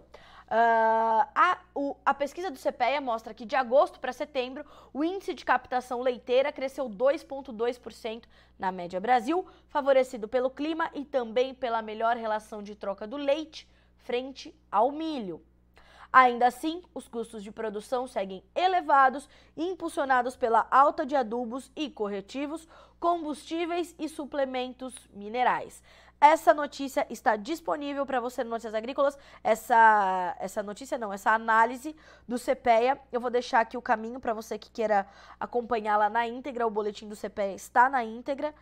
A pesquisa do CPEA mostra que de agosto para setembro, o índice de captação leiteira cresceu 2,2% na média Brasil, favorecido pelo clima e também pela melhor relação de troca do leite frente ao milho. Ainda assim, os custos de produção seguem elevados, impulsionados pela alta de adubos e corretivos, combustíveis e suplementos minerais. Essa notícia está disponível para você no Notícias Agrícolas, essa análise do CPEA. Eu vou deixar aqui o caminho para você que queira acompanhá-la na íntegra. O boletim do CPEA está na íntegra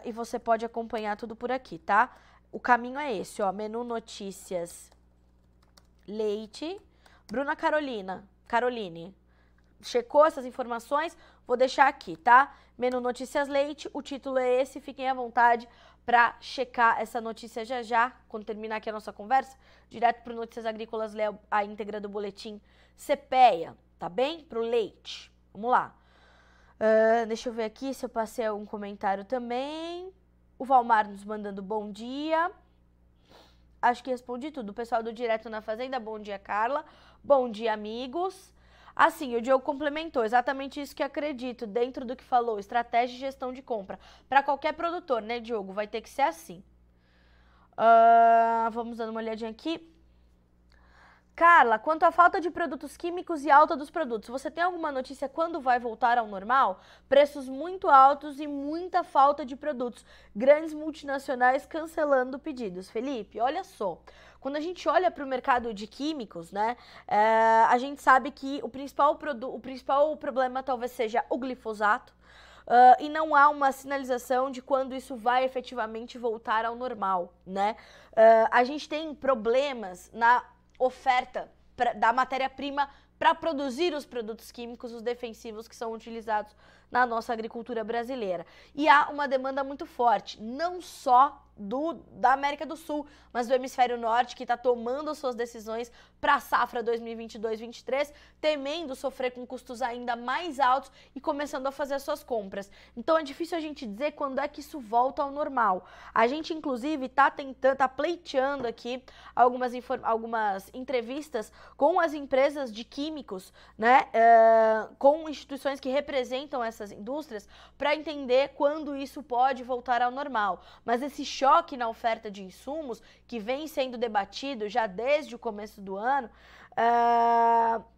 e você pode acompanhar tudo por aqui, tá? O caminho é esse, ó, menu notícias leite. Bruna Caroline, checou essas informações? Vou deixar aqui, tá? Menu notícias leite, o título é esse, fiquem à vontade para checar essa notícia já, quando terminar aqui a nossa conversa, direto para o Notícias Agrícolas, ler a íntegra do boletim CPEA, tá bem? Para o leite. Vamos lá. Deixa eu ver aqui se eu passei algum comentário também. O Valmar nos mandando bom dia. Acho que respondi tudo. O pessoal do Direto na Fazenda, bom dia, Carla. Bom dia, amigos. Assim, o Diogo complementou, exatamente isso que acredito, dentro do que falou, estratégia de gestão de compra. Para qualquer produtor, né, Diogo? Vai ter que ser assim. Vamos dando uma olhadinha aqui. Carla, quanto à falta de produtos químicos e alta dos produtos, você tem alguma notícia quando vai voltar ao normal? Preços muito altos e muita falta de produtos. Grandes multinacionais cancelando pedidos. Felipe, olha só. Quando a gente olha para o mercado de químicos, né, a gente sabe que o principal problema talvez seja o glifosato, e não há uma sinalização de quando isso vai efetivamente voltar ao normal, né? A gente tem problemas na oferta da matéria-prima para produzir os produtos químicos, os defensivos que são utilizados na nossa agricultura brasileira. E há uma demanda muito forte, não só da América do Sul, mas do Hemisfério Norte, que está tomando suas decisões para a safra 2022-23, temendo sofrer com custos ainda mais altos e começando a fazer as suas compras. Então é difícil a gente dizer quando é que isso volta ao normal. A gente, inclusive, está pleiteando aqui algumas entrevistas com as empresas de químicos, né, com instituições que representam essas indústrias, para entender quando isso pode voltar ao normal. Mas esse choque na oferta de insumos, que vem sendo debatido já desde o começo do ano,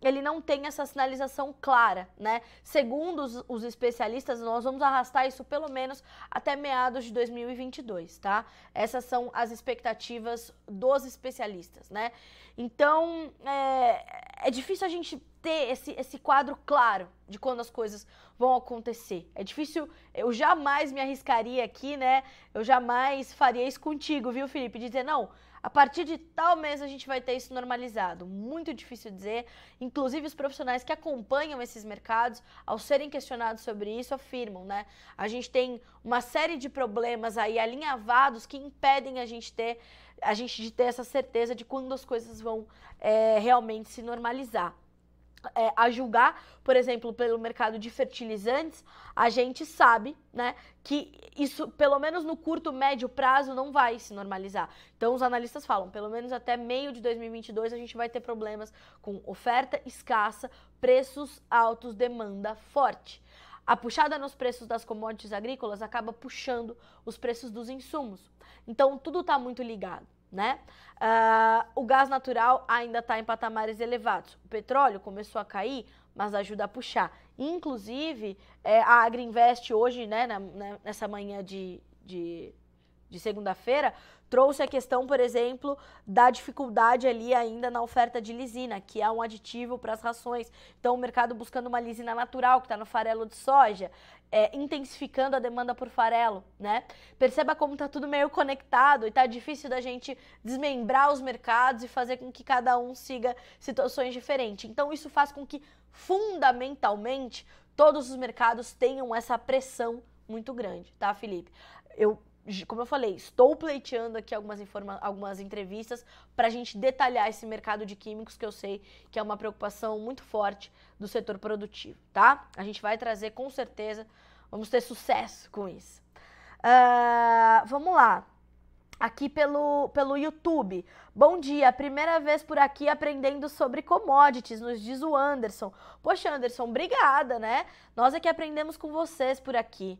ele não tem essa sinalização clara, né? Segundo os especialistas, nós vamos arrastar isso pelo menos até meados de 2022, tá? Essas são as expectativas dos especialistas, né? Então, é difícil a gente ter esse quadro claro de quando as coisas vão acontecer. É difícil, eu jamais me arriscaria aqui, né? Eu jamais faria isso contigo, viu, Felipe? Dizer, não, a partir de tal mês a gente vai ter isso normalizado. Muito difícil dizer. Inclusive, os profissionais que acompanham esses mercados, ao serem questionados sobre isso, afirmam, né? A gente tem uma série de problemas aí alinhavados que impedem a gente de ter essa certeza de quando as coisas vão realmente se normalizar. A julgar, por exemplo, pelo mercado de fertilizantes, a gente sabe, né, que isso, pelo menos no curto, médio prazo, não vai se normalizar. Então, os analistas falam, pelo menos até meio de 2022, a gente vai ter problemas com oferta escassa, preços altos, demanda forte. A puxada nos preços das commodities agrícolas acaba puxando os preços dos insumos. Então, tudo está muito ligado, né? O gás natural ainda está em patamares elevados. O petróleo começou a cair, mas ajuda a puxar. Inclusive, a Agrinvest hoje, né, nessa manhã de segunda-feira, trouxe a questão, por exemplo, da dificuldade ali ainda na oferta de lisina, que é um aditivo para as rações. Então, o mercado buscando uma lisina natural, que está no farelo de soja, intensificando a demanda por farelo, né? Perceba como está tudo meio conectado e está difícil da gente desmembrar os mercados e fazer com que cada um siga situações diferentes. Então, isso faz com que, fundamentalmente, todos os mercados tenham essa pressão muito grande, tá, Felipe? Como eu falei, estou pleiteando aqui algumas entrevistas para a gente detalhar esse mercado de químicos, que eu sei que é uma preocupação muito forte do setor produtivo, tá? A gente vai trazer, com certeza, vamos ter sucesso com isso. Vamos lá. Aqui pelo YouTube. Bom dia, primeira vez por aqui aprendendo sobre commodities, nos diz o Anderson. Poxa, Anderson, obrigada, né? Nós é que aprendemos com vocês por aqui.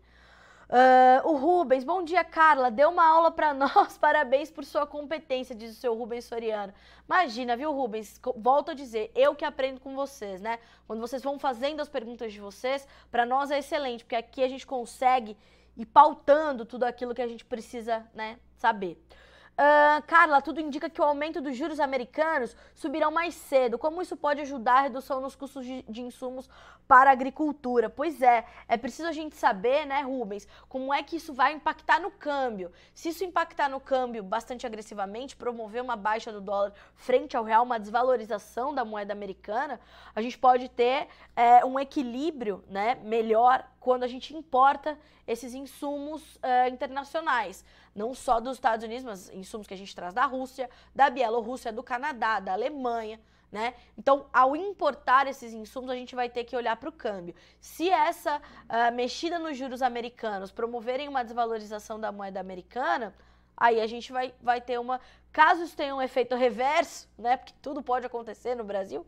O Rubens, bom dia, Carla, deu uma aula para nós, parabéns por sua competência, diz o seu Rubens Soriano. Imagina, viu, Rubens, volto a dizer, eu que aprendo com vocês, né? Quando vocês vão fazendo as perguntas de vocês, para nós é excelente, porque aqui a gente consegue ir pautando tudo aquilo que a gente precisa, né, saber. Carla, tudo indica que o aumento dos juros americanos subirão mais cedo. Como isso pode ajudar a redução nos custos de insumos para a agricultura? Pois é preciso a gente saber, né, Rubens, como é que isso vai impactar no câmbio. Se isso impactar no câmbio bastante agressivamente, promover uma baixa do dólar frente ao real, uma desvalorização da moeda americana, a gente pode ter um equilíbrio, né, melhor quando a gente importa esses insumos internacionais, não só dos Estados Unidos, mas insumos que a gente traz da Rússia, da Bielorrússia, do Canadá, da Alemanha, né? Então, ao importar esses insumos, a gente vai ter que olhar para o câmbio. Se essa mexida nos juros americanos promoverem uma desvalorização da moeda americana, aí a gente vai ter caso isso tenha um efeito reverso, né? Porque tudo pode acontecer no Brasil,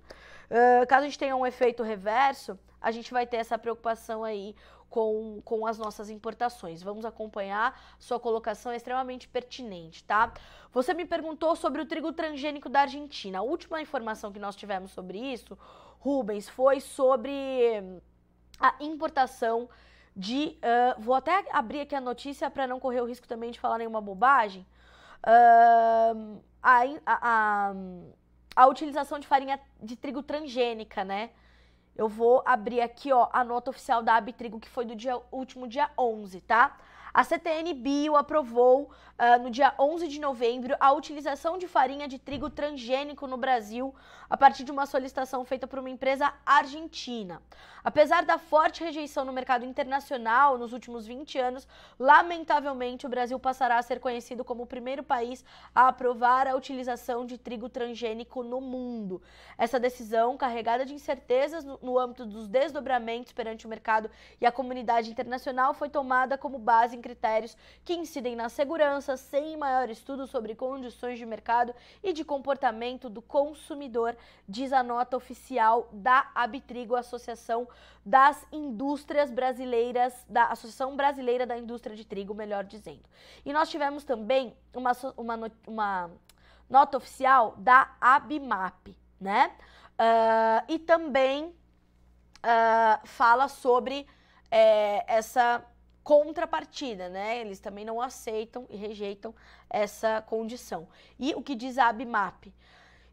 caso a gente tenha um efeito reverso, a gente vai ter essa preocupação aí com as nossas importações. Vamos acompanhar, sua colocação é extremamente pertinente, tá? Você me perguntou sobre o trigo transgênico da Argentina. A última informação que nós tivemos sobre isso, Rubens, foi sobre a importação de... vou até abrir aqui a notícia para não correr o risco também de falar nenhuma bobagem. A utilização de farinha de trigo transgênica, né? Eu vou abrir aqui, ó, a nota oficial da Abitrigo, que foi do último dia 11, tá? A CTN Bio aprovou no dia 11 de novembro a utilização de farinha de trigo transgênico no Brasil a partir de uma solicitação feita por uma empresa argentina. Apesar da forte rejeição no mercado internacional nos últimos 20 anos, lamentavelmente o Brasil passará a ser conhecido como o primeiro país a aprovar a utilização de trigo transgênico no mundo. Essa decisão, carregada de incertezas no âmbito dos desdobramentos perante o mercado e a comunidade internacional, foi tomada como base em critérios que incidem na segurança, sem maior estudo sobre condições de mercado e de comportamento do consumidor, diz a nota oficial da Abitrigo, Associação das Indústrias Brasileiras, da Associação Brasileira da Indústria de Trigo, melhor dizendo. E nós tivemos também uma nota oficial da Abimap, né? E também fala sobre essa contrapartida, né? Eles também não aceitam e rejeitam essa condição. E o que diz a Abimap?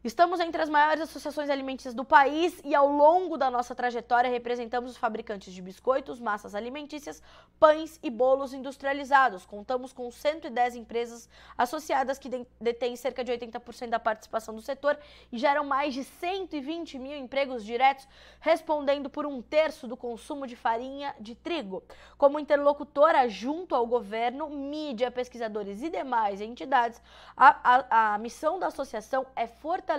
Estamos entre as maiores associações alimentícias do país e ao longo da nossa trajetória representamos os fabricantes de biscoitos, massas alimentícias, pães e bolos industrializados. Contamos com 110 empresas associadas que detêm cerca de 80% da participação do setor e geram mais de 120 mil empregos diretos, respondendo por 1/3 do consumo de farinha de trigo. Como interlocutora junto ao governo, mídia, pesquisadores e demais entidades, a missão da associação é fortalecer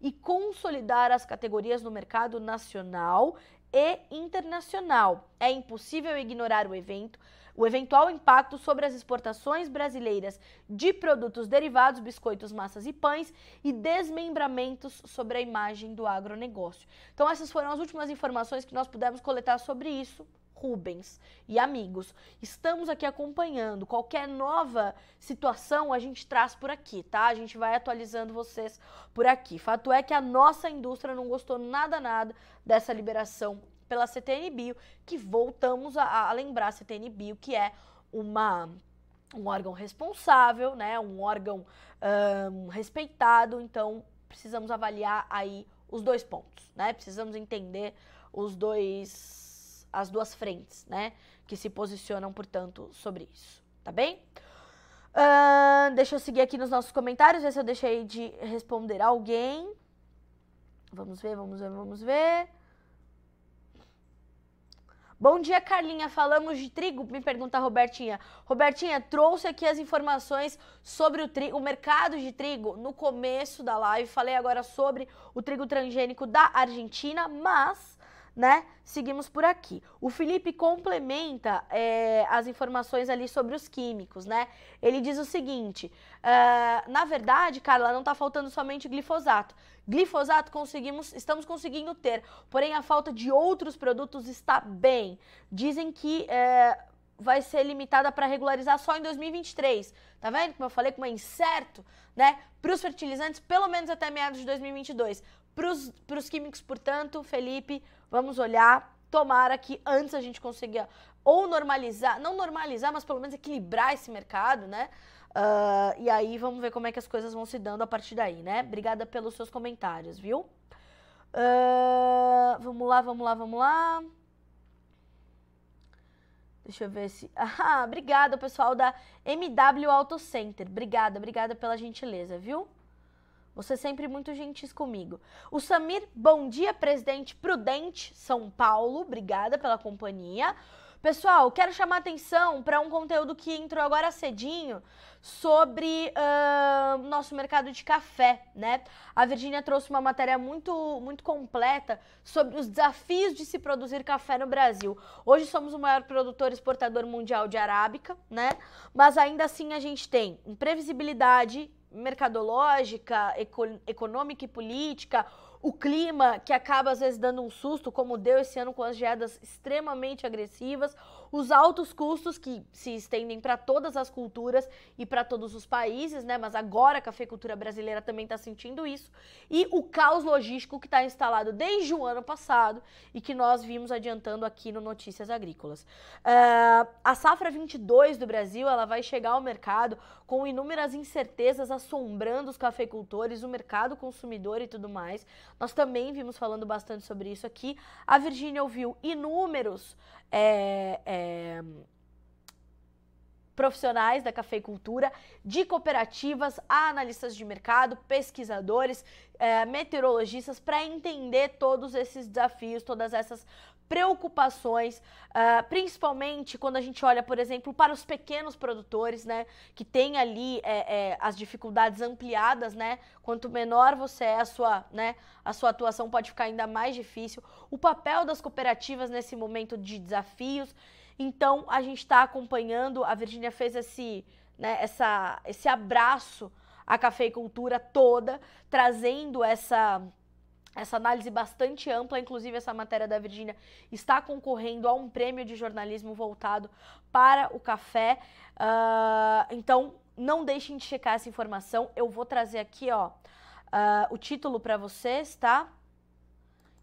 e consolidar as categorias no mercado nacional e internacional. É impossível ignorar o eventual impacto sobre as exportações brasileiras de produtos derivados, biscoitos, massas e pães e desmembramentos sobre a imagem do agronegócio. Então essas foram as últimas informações que nós pudemos coletar sobre isso. Rubens e amigos, estamos aqui acompanhando. Qualquer nova situação a gente traz por aqui, tá? A gente vai atualizando vocês por aqui. Fato é que a nossa indústria não gostou nada dessa liberação pela CTN Bio, que voltamos a lembrar a CTN Bio, que é um órgão responsável, né? Um órgão respeitado, então precisamos avaliar aí os dois pontos, né? Precisamos entender as duas frentes, né, que se posicionam, portanto, sobre isso, tá bem? Deixa eu seguir aqui nos nossos comentários, ver se eu deixei de responder alguém. Vamos ver. Bom dia, Carlinha, falamos de trigo? Me pergunta a Robertinha. Robertinha, trouxe aqui as informações sobre o mercado de trigo no começo da live, falei agora sobre o trigo transgênico da Argentina, mas... né? Seguimos por aqui. O Felipe complementa as informações ali sobre os químicos, né? Ele diz o seguinte, na verdade, Carla, não está faltando somente glifosato. Glifosato estamos conseguindo ter, porém a falta de outros produtos está bem. Dizem que vai ser limitada para regularizar só em 2023. Tá vendo? Como eu falei, como é incerto, né? Para os fertilizantes, pelo menos até meados de 2022. Para os químicos, portanto, Felipe, vamos olhar, tomara que antes a gente consiga ou normalizar, não normalizar, mas pelo menos equilibrar esse mercado, né? E aí vamos ver como é que as coisas vão se dando a partir daí, né? Obrigada pelos seus comentários, viu? Vamos lá. Deixa eu ver se... obrigada, pessoal da MW Auto Center. Obrigada pela gentileza, viu? Você sempre muito gentis comigo. O Samir, bom dia, Presidente Prudente, São Paulo. Obrigada pela companhia. Pessoal, quero chamar atenção para um conteúdo que entrou agora cedinho sobre nosso mercado de café, né? A Virgínia trouxe uma matéria muito completa sobre os desafios de se produzir café no Brasil. Hoje somos o maior produtor exportador mundial de arábica, né? Mas ainda assim a gente tem imprevisibilidade mercadológica, econômica e política, o clima que acaba às vezes dando um susto, como deu esse ano com as geadas extremamente agressivas, os altos custos que se estendem para todas as culturas e para todos os países, né? Mas agora a cafeicultura brasileira também está sentindo isso, e o caos logístico que está instalado desde o ano passado e que nós vimos adiantando aqui no Notícias Agrícolas. A safra 22 do Brasil, ela vai chegar ao mercado com inúmeras incertezas assombrando os cafeicultores, o mercado consumidor e tudo mais. Nós também vimos falando bastante sobre isso aqui. A Virgínia ouviu inúmeros profissionais da cafeicultura, de cooperativas, analistas de mercado, pesquisadores, meteorologistas, para entender todos esses desafios, todas essas preocupações, principalmente quando a gente olha, por exemplo, para os pequenos produtores, né, que tem ali as dificuldades ampliadas, né, quanto menor você é, a sua atuação pode ficar ainda mais difícil, o papel das cooperativas nesse momento de desafios. Então, a gente está acompanhando, a Virgínia fez esse abraço à cafeicultura toda, trazendo essa análise bastante ampla. Inclusive, essa matéria da Virgínia está concorrendo a um prêmio de jornalismo voltado para o café. Então, não deixem de checar essa informação. Eu vou trazer aqui, o título para vocês, tá?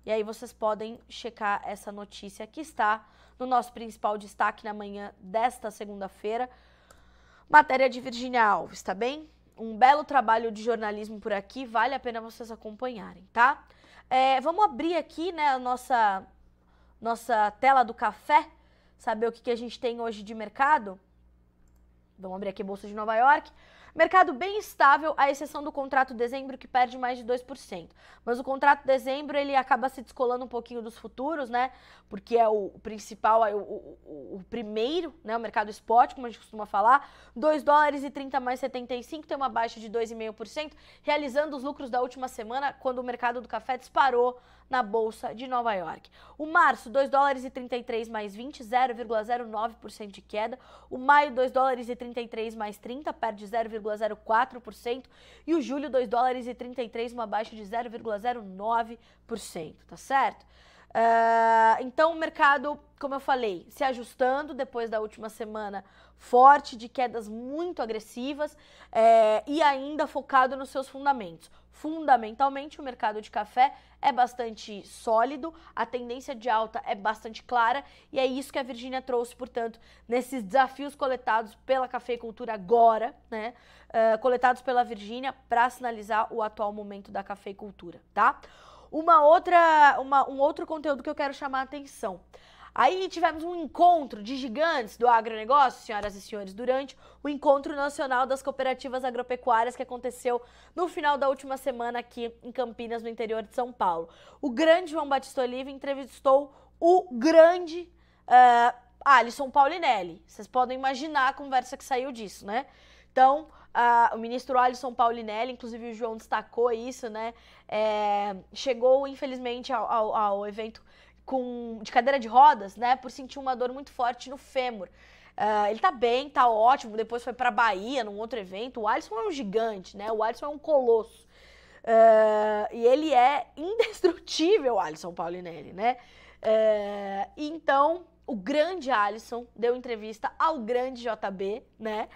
E aí vocês podem checar essa notícia que está no nosso principal destaque na manhã desta segunda-feira. Matéria de Virgínia Alves, tá bem? Um belo trabalho de jornalismo por aqui, vale a pena vocês acompanharem, tá? Vamos abrir aqui, né, a nossa tela do café, saber o que a gente tem hoje de mercado. Vamos abrir aqui a Bolsa de Nova York. Mercado bem estável, à exceção do contrato dezembro, que perde mais de 2%. Mas o contrato dezembro, ele acaba se descolando um pouquinho dos futuros, né? Porque é o principal, o primeiro, né? O mercado spot, como a gente costuma falar. 2 dólares e 30 mais 75, tem uma baixa de 2,5%, realizando os lucros da última semana, quando o mercado do café disparou na Bolsa de Nova York. O março, 2 dólares e 33 mais 20, 0,09% de queda. O maio, 2 dólares e 33 mais 30, perde 0,04%. E o julho, 2 dólares e 33, uma baixa de 0,09%, tá certo? Então, o mercado, como eu falei, se ajustando depois da última semana forte, de quedas muito agressivas e ainda focado nos seus fundamentos. Fundamentalmente, o mercado de café é bastante sólido, a tendência de alta é bastante clara e é isso que a Virgínia trouxe, portanto, nesses desafios coletados pela cafeicultura agora, né? Coletados pela Virgínia para sinalizar o atual momento da cafeicultura, tá? Um outro conteúdo que eu quero chamar a atenção. Aí tivemos um encontro de gigantes do agronegócio, senhoras e senhores, durante o Encontro Nacional das Cooperativas Agropecuárias que aconteceu no final da última semana aqui em Campinas, no interior de São Paulo. O grande João Batista Oliva entrevistou o grande Alisson Paulinelli. Vocês podem imaginar a conversa que saiu disso, né? Então, o ministro Alisson Paulinelli, inclusive o João destacou isso, né? Chegou, infelizmente, ao evento de cadeira de rodas, né, por sentir uma dor muito forte no fêmur. Ele tá bem, tá ótimo, depois foi pra Bahia, num outro evento. O Alisson é um gigante, né, o Alisson é um colosso. E ele é indestrutível, o Alisson Paulinelli, né. Então, o grande Alisson deu entrevista ao grande JB, né,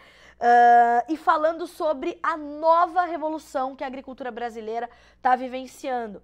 e falando sobre a nova revolução que a agricultura brasileira tá vivenciando.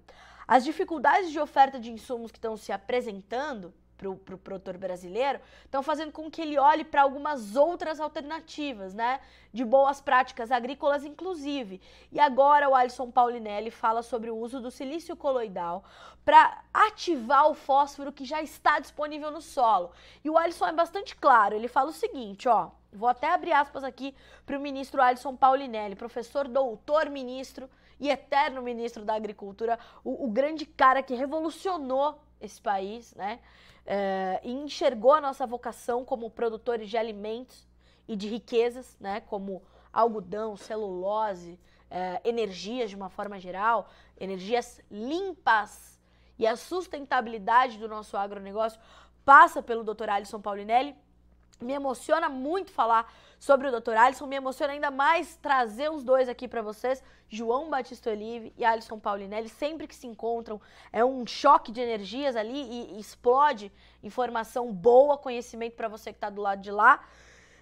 As dificuldades de oferta de insumos que estão se apresentando para o produtor brasileiro estão fazendo com que ele olhe para algumas outras alternativas, né? De boas práticas agrícolas, inclusive. E agora o Alisson Paulinelli fala sobre o uso do silício coloidal para ativar o fósforo que já está disponível no solo. E o Alisson é bastante claro, ele fala o seguinte, ó, vou até abrir aspas aqui para o ministro Alisson Paulinelli, professor, doutor, ministro e eterno ministro da Agricultura, o grande cara que revolucionou esse país, né? E enxergou a nossa vocação como produtores de alimentos e de riquezas, né? Como algodão, celulose, energias de uma forma geral, energias limpas. E a sustentabilidade do nosso agronegócio passa pelo Dr. Alisson Paulinelli. Me emociona muito falar sobre o Dr. Alisson, me emociona ainda mais trazer os dois aqui para vocês, João Batista Olive e Alisson Paulinelli, sempre que se encontram, é um choque de energias ali e explode informação boa, conhecimento para você que está do lado de lá.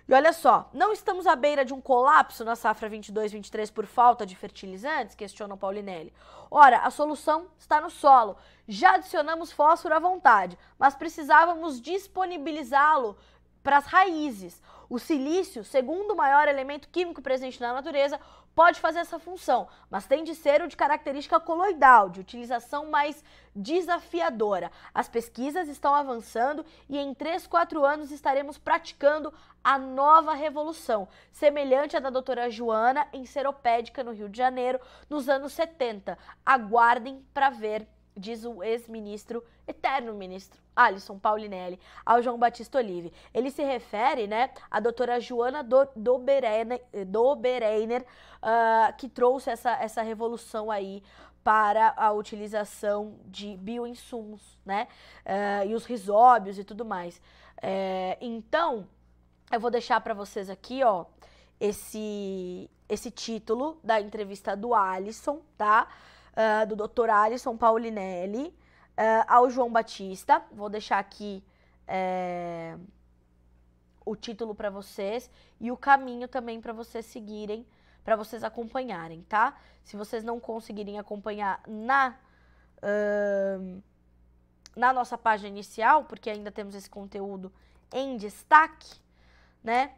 E olha só, não estamos à beira de um colapso na safra 22-23 por falta de fertilizantes? Questiona o Paulinelli. Ora, a solução está no solo. Já adicionamos fósforo à vontade, mas precisávamos disponibilizá-lo para as raízes. O silício, segundo o maior elemento químico presente na natureza, pode fazer essa função, mas tem de ser o de característica coloidal, de utilização mais desafiadora. As pesquisas estão avançando e em 3, 4 anos estaremos praticando a nova revolução, semelhante à da doutora Joana em Seropédica, no Rio de Janeiro, nos anos 70. Aguardem para ver, diz o ex-ministro, eterno ministro, Alisson Paulinelli, ao João Batista Olive. Ele se refere, né, à doutora Joana Dobereiner, que trouxe essa revolução aí para a utilização de bioinsumos, né, e os risóbios e tudo mais. Então, eu vou deixar para vocês aqui, ó, esse título da entrevista do Alisson, tá? Do Dr. Alisson Paulinelli ao João Batista. Vou deixar aqui o título para vocês e o caminho também para vocês seguirem, para vocês acompanharem, tá? Se vocês não conseguirem acompanhar na nossa página inicial, porque ainda temos esse conteúdo em destaque, né?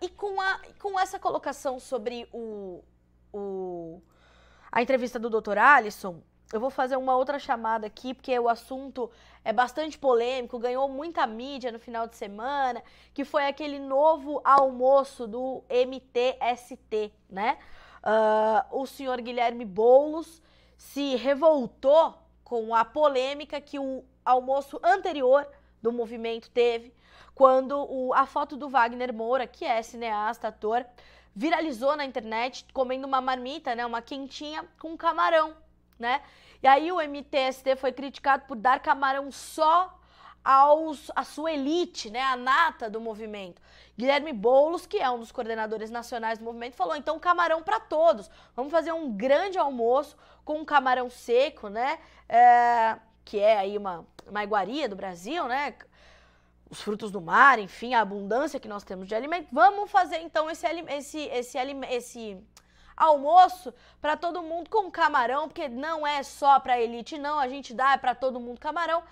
E com essa colocação sobre a entrevista do Dr. Alisson, eu vou fazer uma outra chamada aqui, porque o assunto é bastante polêmico, ganhou muita mídia no final de semana, que foi aquele novo almoço do MTST, né? O senhor Guilherme Boulos se revoltou com a polêmica que o almoço anterior do movimento teve, quando a foto do Wagner Moura, que é cineasta, ator, viralizou na internet comendo uma marmita, né, uma quentinha com camarão, né? E aí o MTST foi criticado por dar camarão só à sua elite, né, a nata do movimento. Guilherme Boulos, que é um dos coordenadores nacionais do movimento, falou, então camarão para todos. Vamos fazer um grande almoço com um camarão seco, né, que é aí uma iguaria do Brasil, né, os frutos do mar, enfim, a abundância que nós temos de alimento. Vamos fazer então esse almoço para todo mundo com camarão, porque não é só para a elite, não, a gente dá para todo mundo camarão.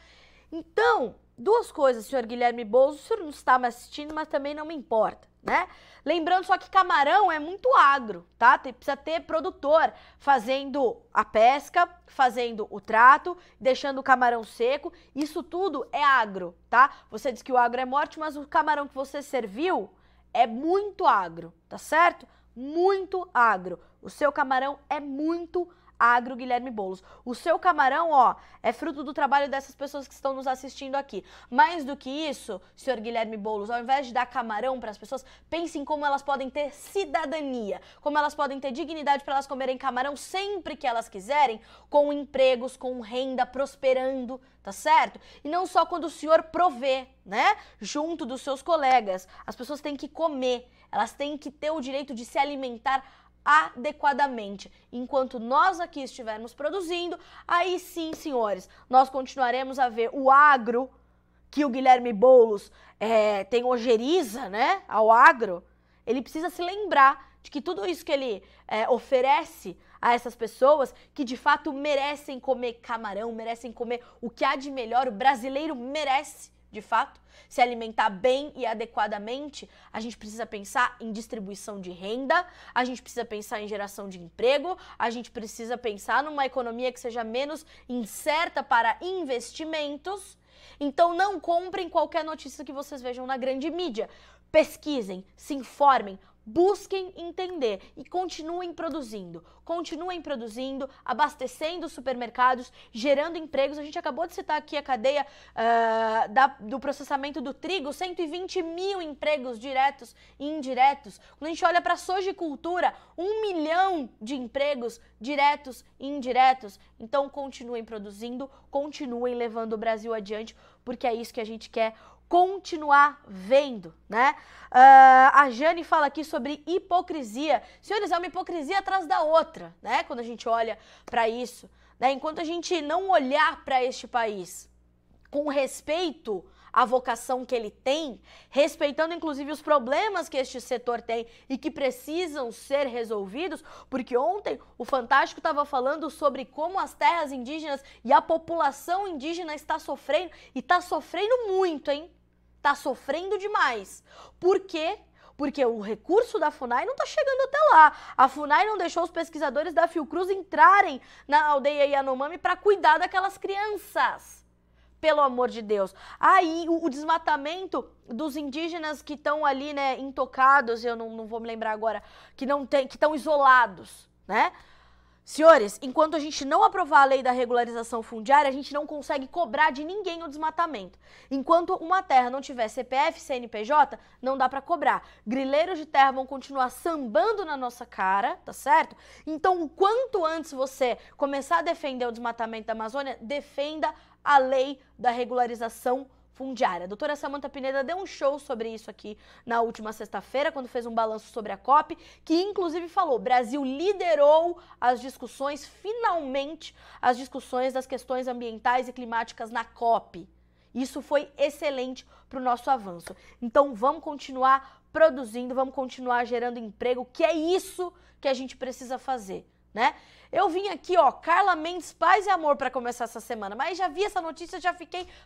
Então, duas coisas, senhor Guilherme Boulos, o senhor não está me assistindo, mas também não me importa, né? Lembrando só que camarão é muito agro, tá? Precisa ter produtor fazendo a pesca, fazendo o trato, deixando o camarão seco. Isso tudo é agro, tá? Você diz que o agro é morte, mas o camarão que você serviu é muito agro, tá certo? Muito agro. O seu camarão é muito agro, Guilherme Boulos. O seu camarão, ó, é fruto do trabalho dessas pessoas que estão nos assistindo aqui. Mais do que isso, senhor Guilherme Boulos, ao invés de dar camarão para as pessoas, pense em como elas podem ter cidadania, como elas podem ter dignidade para elas comerem camarão sempre que elas quiserem, com empregos, com renda prosperando, tá certo? E não só quando o senhor provê, né, junto dos seus colegas. As pessoas têm que comer, elas têm que ter o direito de se alimentar adequadamente. Enquanto nós aqui estivermos produzindo, aí sim, senhores, nós continuaremos a ver o agro, que o Guilherme Boulos tem ojeriza, né, ao agro. Ele precisa se lembrar de que tudo isso que ele oferece a essas pessoas, que de fato merecem comer camarão, merecem comer o que há de melhor, o brasileiro merece, de fato, se alimentar bem e adequadamente. A gente precisa pensar em distribuição de renda, a gente precisa pensar em geração de emprego, a gente precisa pensar numa economia que seja menos incerta para investimentos. Então não comprem qualquer notícia que vocês vejam na grande mídia. Pesquisem, se informem, busquem entender e continuem produzindo, abastecendo os supermercados, gerando empregos. A gente acabou de citar aqui a cadeia do processamento do trigo, 120 mil empregos diretos e indiretos. Quando a gente olha para a sojicultura, 1 milhão de empregos diretos e indiretos. Então continuem produzindo, continuem levando o Brasil adiante, porque é isso que a gente quer continuar vendo, né? A Jane fala aqui sobre hipocrisia. Senhores, é uma hipocrisia atrás da outra, né? Quando a gente olha para isso, né? Enquanto a gente não olhar para este país com respeito à vocação que ele tem, respeitando inclusive os problemas que este setor tem e que precisam ser resolvidos, porque ontem o Fantástico estava falando sobre como as terras indígenas e a população indígena está sofrendo, e está sofrendo muito, hein? tá sofrendo demais. Por quê? Porque o recurso da FUNAI não tá chegando até lá. A FUNAI não deixou os pesquisadores da Fiocruz entrarem na aldeia Yanomami para cuidar daquelas crianças. Pelo amor de Deus. Aí o desmatamento dos indígenas que estão ali, né, intocados, eu não vou me lembrar agora, que estão isolados, né? Senhores, enquanto a gente não aprovar a lei da regularização fundiária, a gente não consegue cobrar de ninguém o desmatamento. Enquanto uma terra não tiver CPF, CNPJ, não dá para cobrar. Grileiros de terra vão continuar sambando na nossa cara, tá certo? Então, o quanto antes você começar a defender o desmatamento da Amazônia, defenda a lei da regularização fundiária. A doutora Samantha Pineda deu um show sobre isso aqui na última sexta-feira, quando fez um balanço sobre a COP, que inclusive falou, Brasil liderou as discussões, finalmente, as discussões das questões ambientais e climáticas na COP. Isso foi excelente para o nosso avanço. Então vamos continuar produzindo, vamos continuar gerando emprego, que é isso que a gente precisa fazer, né? Eu vim aqui, ó, Carla Mendes, paz e amor para começar essa semana, mas já vi essa notícia, já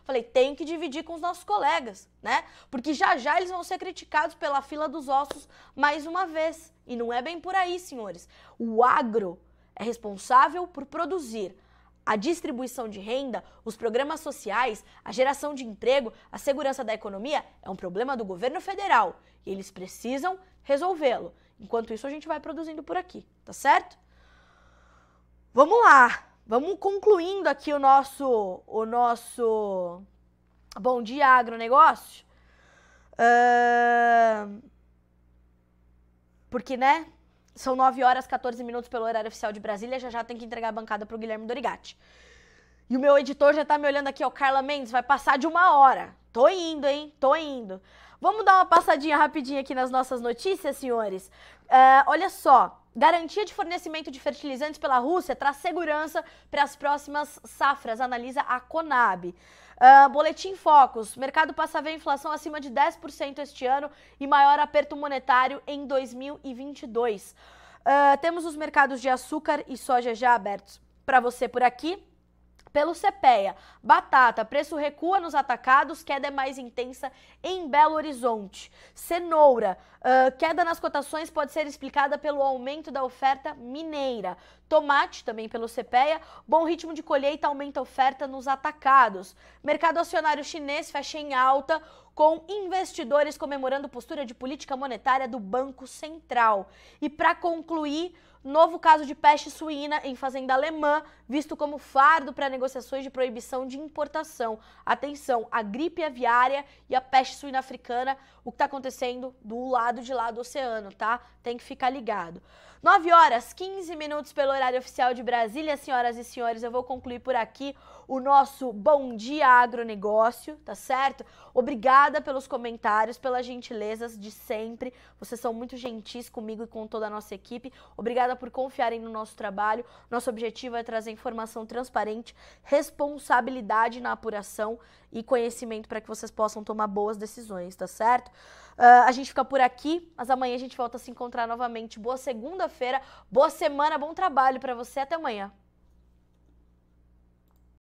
falei, tem que dividir com os nossos colegas, né? Porque já já eles vão ser criticados pela fila dos ossos mais uma vez. E não é bem por aí, senhores. O agro é responsável por produzir a distribuição de renda, os programas sociais, a geração de emprego, a segurança da economia é um problema do governo federal e eles precisam resolvê-lo. Enquanto isso, a gente vai produzindo por aqui, tá certo? Vamos lá, vamos concluindo aqui o nosso Bom Dia Agronegócio. Porque, né, são 9 horas, 14 minutos pelo horário oficial de Brasília, já tem que entregar a bancada pro Guilherme Dorigatti. E o meu editor já tá me olhando aqui, ó, Carla Mendes, vai passar de 1 hora. Tô indo, hein, tô indo. Vamos dar uma passadinha rapidinho aqui nas nossas notícias, senhores? Olha só. Garantia de fornecimento de fertilizantes pela Rússia traz segurança para as próximas safras, analisa a Conab. Boletim Focus, mercado passa a ver inflação acima de 10% este ano e maior aperto monetário em 2022. Temos os mercados de açúcar e soja já abertos para você por aqui. Pelo CPEA, batata, preço recua nos atacados, queda é mais intensa em Belo Horizonte. Cenoura, queda nas cotações pode ser explicada pelo aumento da oferta mineira. Tomate, também pelo CPEA, bom ritmo de colheita aumenta a oferta nos atacados. Mercado acionário chinês fecha em alta, com investidores comemorando postura de política monetária do Banco Central. E para concluir, novo caso de peste suína em fazenda alemã, visto como fardo para negociações de proibição de importação. Atenção, a gripe aviária e a peste suína africana, o que está acontecendo do lado de lá do oceano, tá? Tem que ficar ligado. 9 horas, 15 minutos pelo horário oficial de Brasília, senhoras e senhores, eu vou concluir por aqui o nosso Bom Dia Agronegócio, tá certo? Obrigada pelos comentários, pelas gentilezas de sempre, vocês são muito gentis comigo e com toda a nossa equipe, obrigada por confiarem no nosso trabalho, nosso objetivo é trazer informação transparente, responsabilidade na apuração e conhecimento para que vocês possam tomar boas decisões, tá certo? A gente fica por aqui, mas amanhã a gente volta a se encontrar novamente. Boa segunda-feira, boa semana, bom trabalho para você, até amanhã.